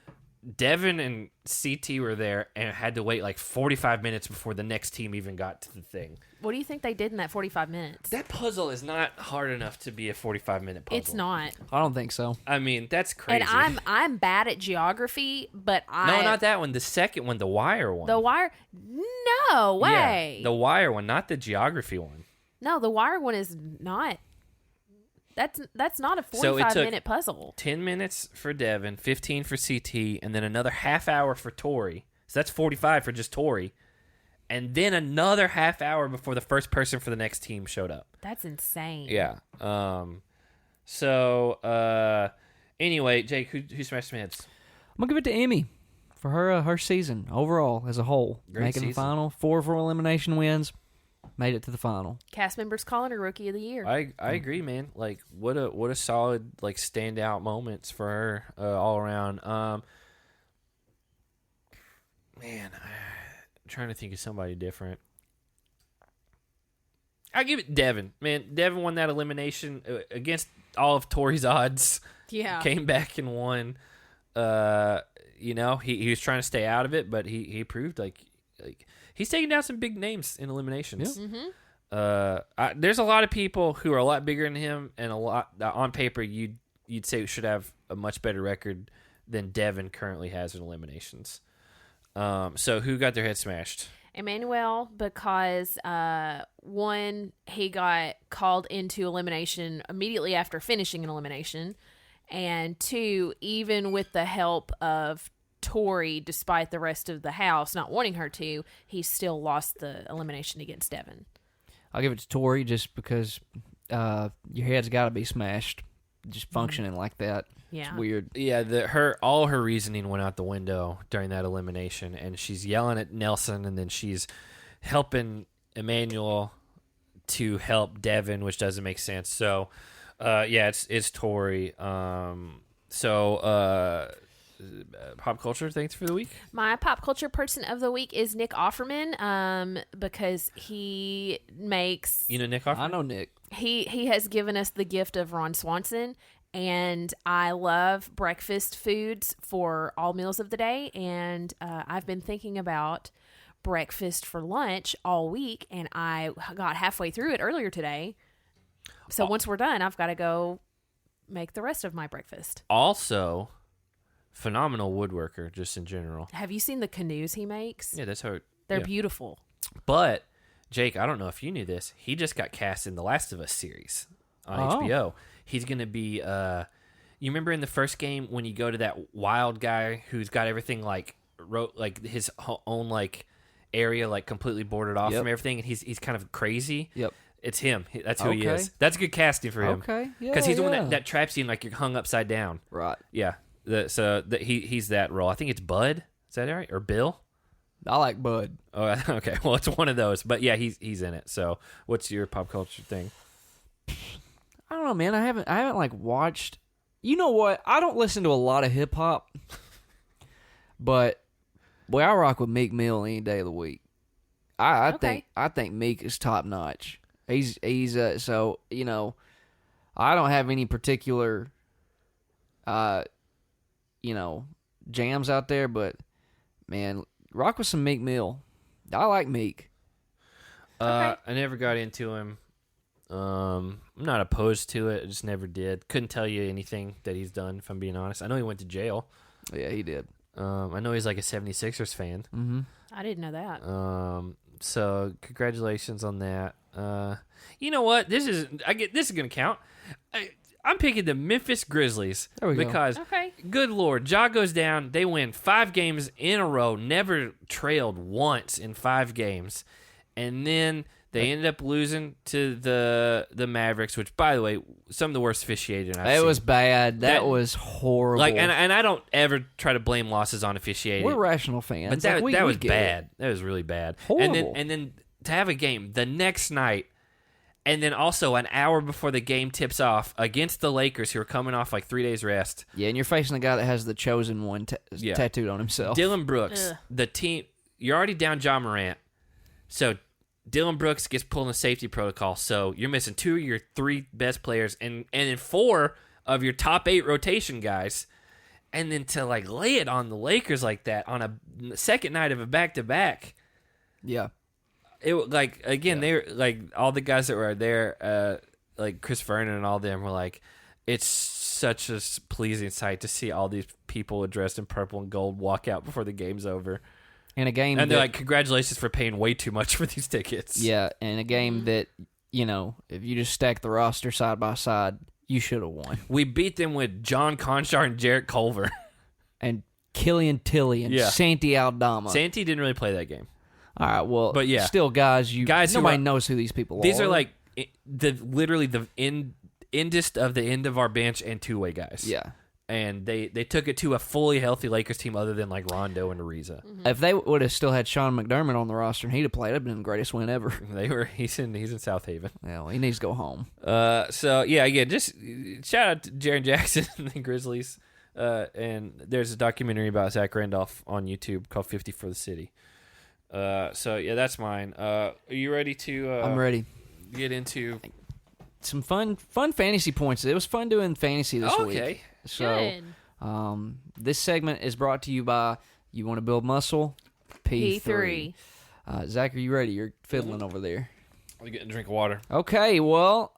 Devin and CT were there and had to wait like 45 minutes before the next team even got to the thing. What do you think they did in that 45 minutes? That puzzle is not hard enough to be a 45-minute puzzle. It's not. I don't think so. I mean, that's crazy. And I'm bad at geography, but No, not that one. The second one, the Wire one. The Wire? No way. Yeah, the Wire one, not the geography one. No, the Wire one is not. That's not a 45-minute puzzle. 10 minutes for Devin, 15 for CT, and then another half hour for Tori. So that's 45 for just Tori. And then another half hour before the first person for the next team showed up. That's insane. Yeah. Anyway, Jake, who smashed some heads? I'm going to give it to Emmy for her season overall as a whole. Great Making season. the final, 4 elimination wins. Made it to the final. Cast members calling her Rookie of the Year. I agree, man. Like what a solid like standout moments for her all around. Man, I'm trying to think of somebody different. I give it Devin. Man, Devin won that elimination against all of Tori's odds. Yeah, came back and won. He was trying to stay out of it, but he proved like he's taking down some big names in eliminations. Yeah. Mm-hmm. There's a lot of people who are a lot bigger than him, and a lot on paper you'd say should have a much better record than Devin currently has in eliminations. So who got their head smashed? Emmanuel, because one, he got called into elimination immediately after finishing an elimination, and 2, even with the help of Tori, despite the rest of the house not wanting her to, he still lost the elimination against Devin. I'll give it to Tori just because your head's got to be smashed, just functioning like that. Yeah, it's weird. Yeah, all her reasoning went out the window during that elimination, and she's yelling at Nelson, and then she's helping Emmanuel to help Devin, which doesn't make sense. So, it's Tori. Pop culture things for the week. My pop culture person of the week is Nick Offerman, because he makes... You know Nick Offerman? I know Nick. He has given us the gift of Ron Swanson, and I love breakfast foods for all meals of the day, and I've been thinking about breakfast for lunch all week, and I got halfway through it earlier today. So once we're done, I've got to go make the rest of my breakfast. Also, phenomenal woodworker just in general. Have you seen the canoes he makes? Yeah, that's how they're beautiful. But Jake, I don't know if you knew this. He just got cast in the Last of Us series on HBO. He's going to be you remember in the first game when you go to that wild guy who's got everything like his own like area like completely boarded off from everything, and he's kind of crazy. Yep. It's him. That's who he is. That's good casting for him. Okay. Yeah. Because he's the one that traps you and like you're hung upside down. Right. Yeah. He's that role. I think it's Bud. Is that right? Or Bill? I like Bud. Oh, okay. Well, it's one of those. But yeah, he's in it. So, what's your pop culture thing? I don't know, man. I haven't like watched. You know what? I don't listen to a lot of hip hop, but boy, I rock with Meek Mill any day of the week. I think Meek is top notch. He's so you know, I don't have any particular jams out there, but man, rock with some Meek Mill. I like Meek. I never got into him. I'm not opposed to it. I just never did. Couldn't tell you anything that he's done, if I'm being honest. I know he went to jail. Yeah, he did. I know he's like a 76ers fan. Mm-hmm. I didn't know that. So congratulations on that. You know what? This is going to count. I'm picking the Memphis Grizzlies because, good Lord, Ja goes down. They win 5 games in a row, never trailed once in 5 games. And then they ended up losing to the Mavericks, which, by the way, some of the worst officiating I've seen. It was bad. That was horrible. Like, and I don't ever try to blame losses on officiating. We're rational fans. But that was bad. That was really bad. Horrible. And then to have a game the next night, and then also an hour before the game tips off against the Lakers, who are coming off like 3 days rest. Yeah, and you're facing a guy that has the chosen one tattooed on himself. Dillon Brooks, the team, you're already down Ja Morant, so Dillon Brooks gets pulled in the safety protocol, so you're missing 2 of your 3 best players, and then 4 of your top 8 rotation guys. And then to like lay it on the Lakers like that on a second night of a back-to-back. Yeah. It like again they were like all the guys that were there, like Chris Vernon and all them were like, it's such a pleasing sight to see all these people dressed in purple and gold walk out before the game's over. In a game, and they're like, congratulations for paying way too much for these tickets. Yeah, in a game that, you know, if you just stack the roster side by side, you should have won. We beat them with John Conchar and Jarrett Culver. And Killian Tilly and Santi Aldama. Santi didn't really play that game. All right, well, but yeah, still, guys, nobody knows who these people are. These are like literally the endest of the end of our bench and two-way guys. Yeah. And they took it to a fully healthy Lakers team other than like Rondo and Ariza. Mm-hmm. If they would have still had Sean McDermott on the roster and he'd have played, it'd been the greatest win ever. He's in South Haven. Yeah, well, he needs to go home. So yeah, again, just shout out to Jaren Jackson and the Grizzlies. And there's a documentary about Zach Randolph on YouTube called 50 for the City. So yeah, that's mine. Are you ready to I'm ready. Get into some fun fantasy points. It was fun doing fantasy this week. Okay. Good. So, this segment is brought to you by You Want to Build Muscle? P3. Zach, are you ready? You're fiddling over there. I'm getting a drink of water. Okay, well,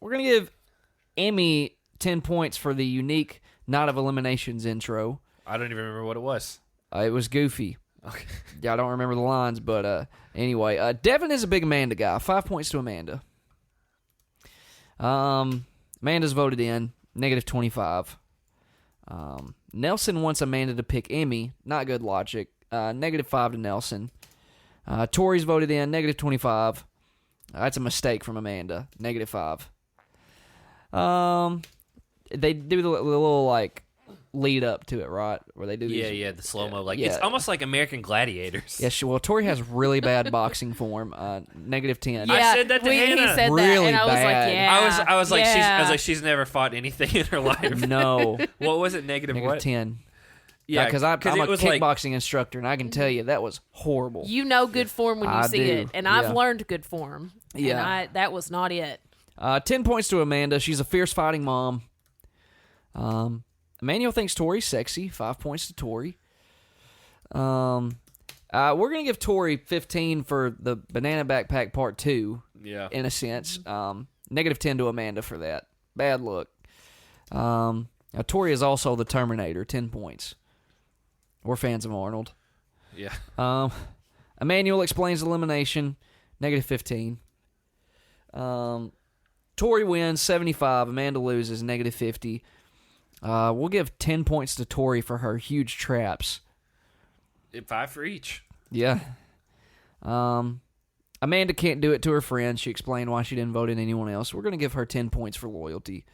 we're going to give Emmy 10 points for the unique Night of Eliminations intro. I don't even remember what it was. It was goofy. Okay. Yeah, I don't remember the lines, but anyway. Devin is a big Amanda guy. 5 points to Amanda. Amanda's voted in. -25. Nelson wants Amanda to pick Emmy. Not good logic. -5 to Nelson. Tori's voted in. -25. That's a mistake from Amanda. -5. They do the little like lead up to it, right? Where they do these, the slow mo. It's almost like American Gladiators. Yeah, well, Tori has really bad boxing form. -10. Yeah, I said that to Hannah. He said really that, and I was bad. like, yeah. I was like, she's never fought anything in her life. No. What was it? What? -10. Yeah, because I'm a kickboxing like, instructor, and I can tell you that was horrible. You know good form when you see it, and I've learned good form. Yeah, and that was not it. 10 points to Amanda. She's a fierce fighting mom. Emmanuel thinks Tori's sexy. 5 points to Tori. We're gonna give Tori 15 for the Banana Backpack Part 2. Yeah, in a sense. -10 to Amanda for that. Bad look. Tori is also the Terminator. 10 points. We're fans of Arnold. Yeah. Emmanuel explains elimination. -15. Tori wins 75. Amanda loses -50. We'll give 10 points to Tori for her huge traps. 5 for each. Yeah. Amanda can't do it to her friends. She explained why she didn't vote in anyone else. We're going to give her 10 points for loyalty.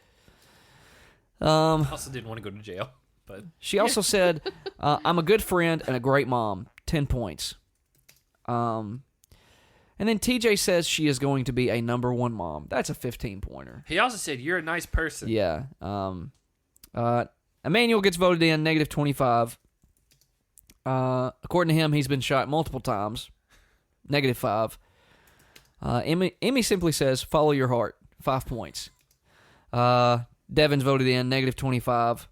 Also didn't want to go to jail. But she also said, I'm a good friend and a great mom. 10 points. And then TJ says she is going to be a number 1 mom. That's a 15-pointer. He also said, you're a nice person. Yeah. Emmanuel gets voted in, -25. According to him, he's been shot multiple times. -5. Emmy simply says, follow your heart. 5 points. Devin's voted in, -25.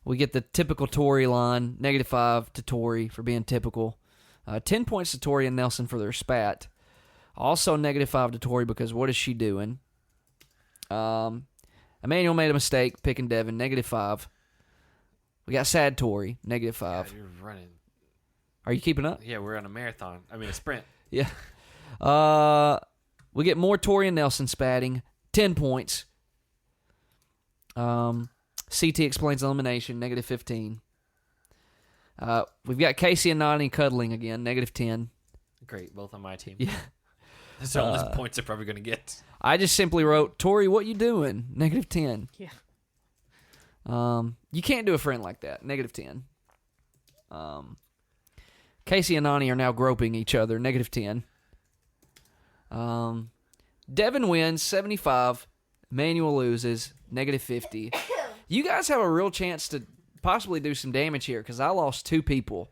We get the typical Tori line, -5 to Tori for being typical. 10 points to Tori and Nelson for their spat. Also -5 to Tori because what is she doing? Emmanuel made a mistake picking Devin, -5. We got sad Tori, -5. God, you're running. Are you keeping up? Yeah, we're on a marathon. I mean, a sprint. Yeah. We get more Tori and Nelson spatting, 10 points. CT explains elimination, -15. We've got Casey and Nani cuddling again, -10. Great, both on my team. Yeah. That's the only points they're probably going to get. I just simply wrote, Tori, what you doing? -10. Yeah. You can't do a friend like that. -10. Cassie and Nany are now groping each other, -10. Devin wins, 75. Emmanuel loses, -50. You guys have a real chance to possibly do some damage here because I lost 2 people.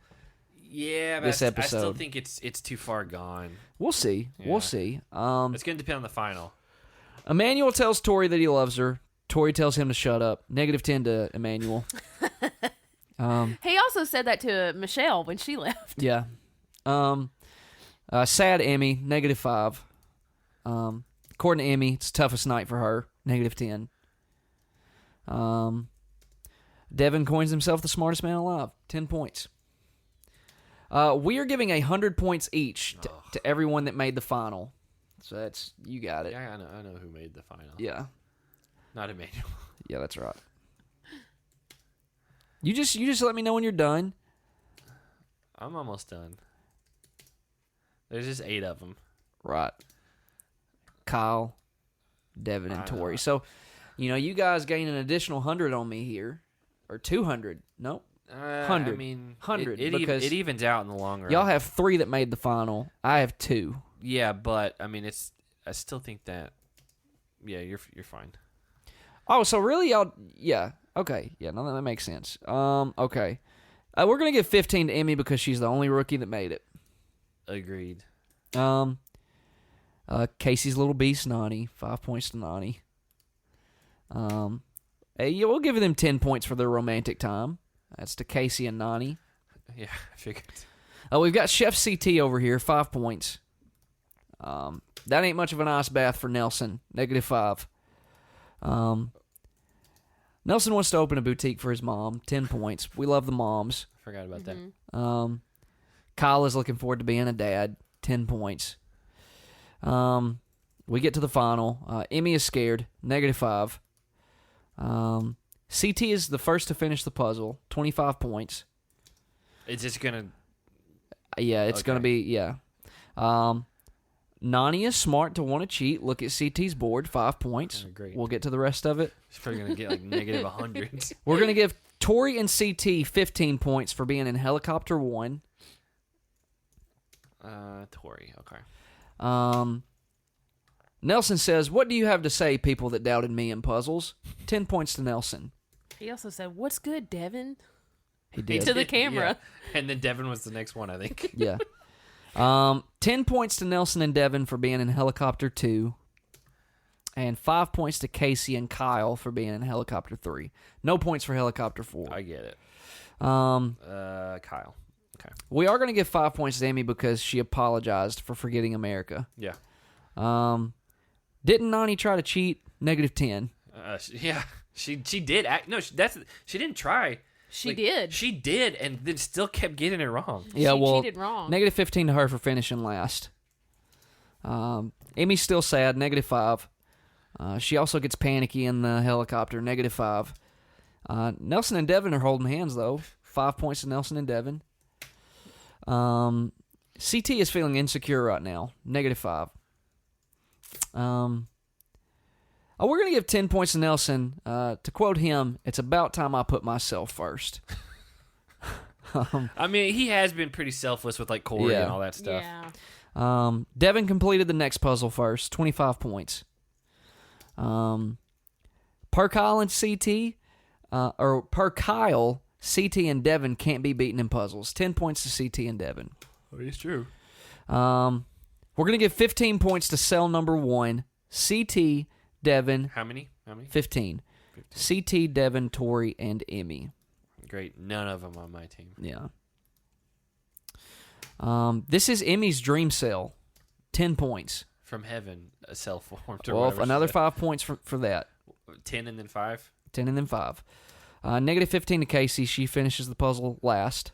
Yeah, but this episode. I still think it's too far gone. We'll see. Yeah. We'll see. It's going to depend on the final. Emmanuel tells Tori that he loves her. Tori tells him to shut up. -10 to Emmanuel. He also said that to Michelle when she left. Yeah. Sad Emmy, -5. According to Emmy, it's the toughest night for her, -10. Devin coins himself the smartest man alive, 10 points. We are giving 100 points each to everyone that made the final. So that's, you got it. Yeah, I know who made the final. Yeah. Not Emmanuel. Yeah, that's right. You just let me know when you're done. I'm almost done. There's just 8 of them. Right. Kyle, Devin, and Tori. So, you guys gain an additional 100 on me here. Or 200. Nope. 100. I mean, 100. It evens out in the long run. Y'all have 3 that made the final. I have 2. Yeah, but, I mean, I still think that, yeah, you're fine. Oh, so really y'all, yeah. Okay. Yeah, no, that makes sense. Okay. We're going to give 15 to Emmy because she's the only rookie that made it. Agreed. Casey's little beast, Nany. 5 points to Nany. Yeah, we'll give them 10 points for their romantic time. That's to Casey and Nany. Yeah, I figured. We've got Chef CT over here, 5 points. That ain't much of an ice bath for Nelson, -5. Nelson wants to open a boutique for his mom, 10 points. We love the moms. I forgot about that. Kyle is looking forward to being a dad, 10 points. We get to the final. Emmy is scared, -5. CT is the first to finish the puzzle, 25 points. It's just going to... Yeah, it's going to be, yeah. Nany is smart to want to cheat. Look at CT's board, 5 points. Great. We'll get to the rest of it. He's probably going to get like -100. We're going to give Tori and CT 15 points for being in Helicopter 1. Tori, okay. Nelson says, "What do you have to say, people that doubted me in puzzles?" 10 points to Nelson. He also said, "What's good, Devin?" He did. To the camera. Yeah. And then Devin was the next one, I think. Yeah. 10 points to Nelson and Devin for being in Helicopter 2. And 5 points to Casey and Kyle for being in Helicopter 3. No points for Helicopter 4. I get it. Kyle. Okay. We are going to give 5 points to Amy because she apologized for forgetting America. Yeah. Didn't Nany try to cheat? -10. Yeah. She did. She didn't try. She did. She did, and then still kept getting it wrong. Yeah, she cheated wrong. -15 to her for finishing last. Amy's still sad, -5. She also gets panicky in the helicopter, -5. Nelson and Devin are holding hands, though. 5 points to Nelson and Devin. CT is feeling insecure right now, -5. We're going to give 10 points to Nelson. To quote him, "It's about time I put myself first." I mean, he has been pretty selfless with like Corey and all that stuff. Yeah. Devin completed the next puzzle first, 25 points. Per Kyle and CT, or per Kyle, CT and Devin can't be beaten in puzzles. 10 points to CT and Devin. Oh, it's true. We're going to give 15 points to cell number 1. CT, Devin. How many? 15. CT, Devin, Tori, and Emmy. Great. None of them on my team. Yeah. This is Emmy's dream cell. 10 points. From heaven, a cell formed. Well, another 5 points for that. 10 and then 5? 10 and then 5. -15 to Casey. She finishes the puzzle last.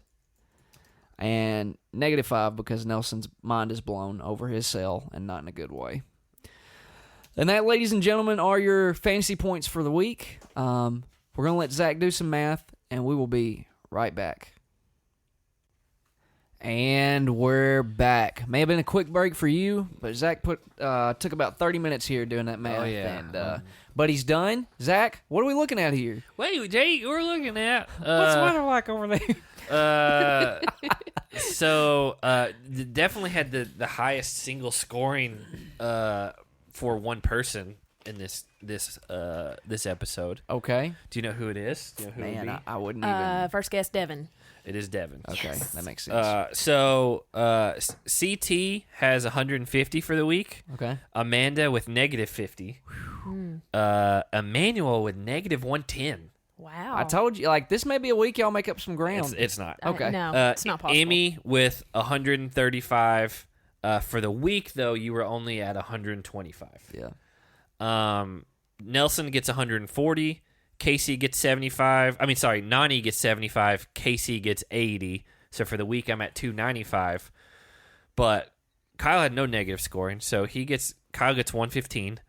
And -5 because Nelson's mind is blown over his cell and not in a good way. And that, ladies and gentlemen, are your fantasy points for the week. We're going to let Zach do some math, and we will be right back. And we're back. May have been a quick break for you, but Zach took about 30 minutes here doing that math. Oh, yeah. And but he's done. Zach, what are we looking at here? Wait, Jeyyy, we're looking at what's the weather like over there? Definitely had the highest single scoring for one person in this episode. Okay. Do you know who it is? Do you know who it would be? I wouldn't even. First guess, Devin. It is Devin. Okay, yes. That makes sense. CT has 150 for the week. Okay. Amanda with -50. Emmanuel with -110. Wow. I told you, this may be a week y'all make up some ground. It's not. Okay. No, it's not possible. Amy with 135. For the week, though, you were only at 125. Yeah. Nelson gets 140. Casey gets 75. Nani gets 75. Casey gets 80. So for the week, I'm at 295. But Kyle had no negative scoring, so Kyle gets 115.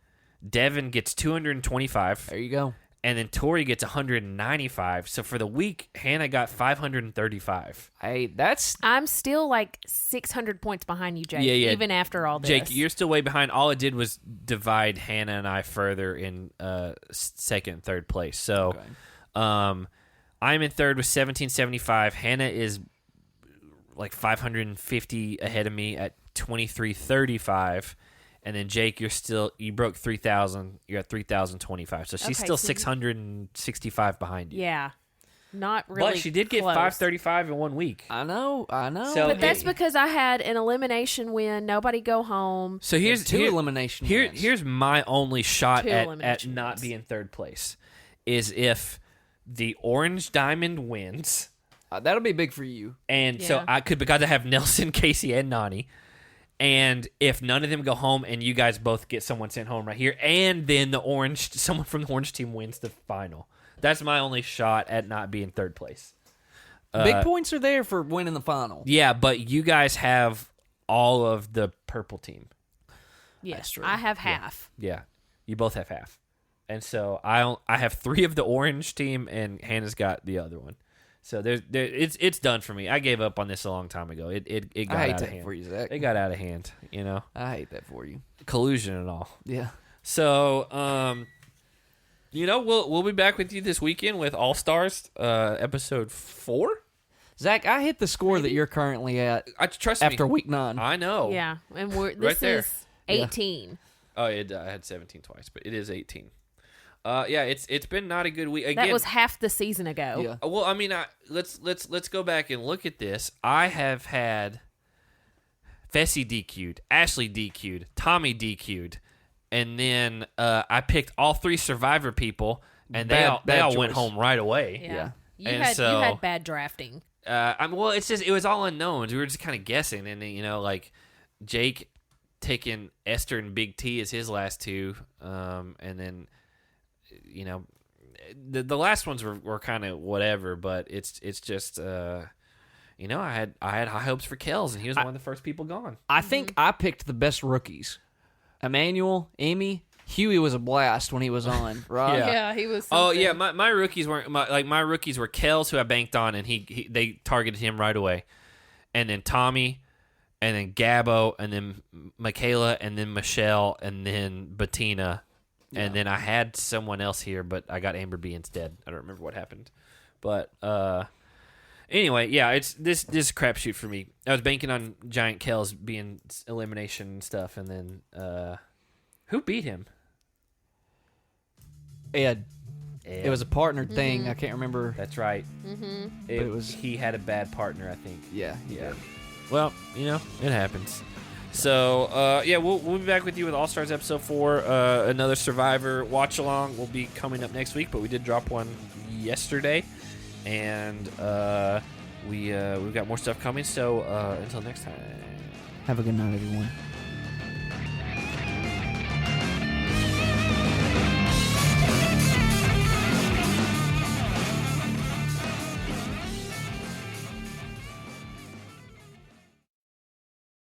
Devin gets 225. There you go. And then Tori gets 195. So for the week, Hannah got 535. Hey, I'm still 600 points behind you, Jake. Yeah. Even after all this. Jake, you're still way behind. All it did was divide Hannah and I further in second and third place. So I'm in third with 1775. Hannah is 550 ahead of me at 2335. And then Jake, you broke 3,000. You're at 3,025. So she's still 665 behind you. Yeah, not really. But she did get close. 535 in 1 week. I know. So, but that's because I had an elimination win. Nobody go home. So here's elimination wins. Here's my only shot at not being third place is if the orange diamond wins. That'll be big for you. And so because I have Nelson, Casey, and Nani. And if none of them go home and you guys both get someone sent home right here, and then someone from the orange team wins the final. That's my only shot at not being third place. Big points are there for winning the final. Yeah, but you guys have all of the purple team. Yes, I have half. Yeah, you both have half. And so I have 3 of the orange team, and Hannah's got the other one. So it's done for me. I gave up on this a long time ago. It got out of hand for you, Zach. It got out of hand. I hate that for you. Collusion and all. Yeah. So we'll be back with you this weekend with All Stars episode 4. Zach, I hit the score that you're currently at. Trust after me. week 9. I know. Yeah, and this right there. is 18. Oh, I had 17 twice, but it is 18. It's been not a good week. Again, that was half the season ago. Yeah. Well, let's go back and look at this. I have had Fessy DQ'd, Ashley DQ'd, Tommy DQ'd, and then I picked all 3 Survivor people, and they all went home right away. Yeah. You And had bad drafting. It's just it was all unknowns. We were just kind of guessing, and then Jake taking Esther and Big T as his last 2, and then. The last ones were kind of whatever, but it's just I had high hopes for Kells, and he was one of the first people gone. I think I picked the best rookies. Emmanuel, Amy, Huey was a blast when he was on, right? Yeah, he was. Something. Oh yeah, my rookies weren't my rookies were Kells, who I banked on, and they targeted him right away, and then Tommy, and then Gabbo, and then Michaela, and then Michelle, and then Bettina. Yeah. And then I had someone else here, but I got Amber B instead. I don't remember what happened. But anyway, yeah, it's this is a crapshoot for me. I was banking on Giant Kells being elimination and stuff, and then who beat him? Ed. It was a partner thing. I can't remember. That's right. Mm-hmm. It was. He had a bad partner, I think. Yeah. Well, it happens. So, we'll be back with you with All Stars episode 4. Another Survivor watch along will be coming up next week, but we did drop one yesterday, and we've got more stuff coming. So, until next time, have a good night, everyone.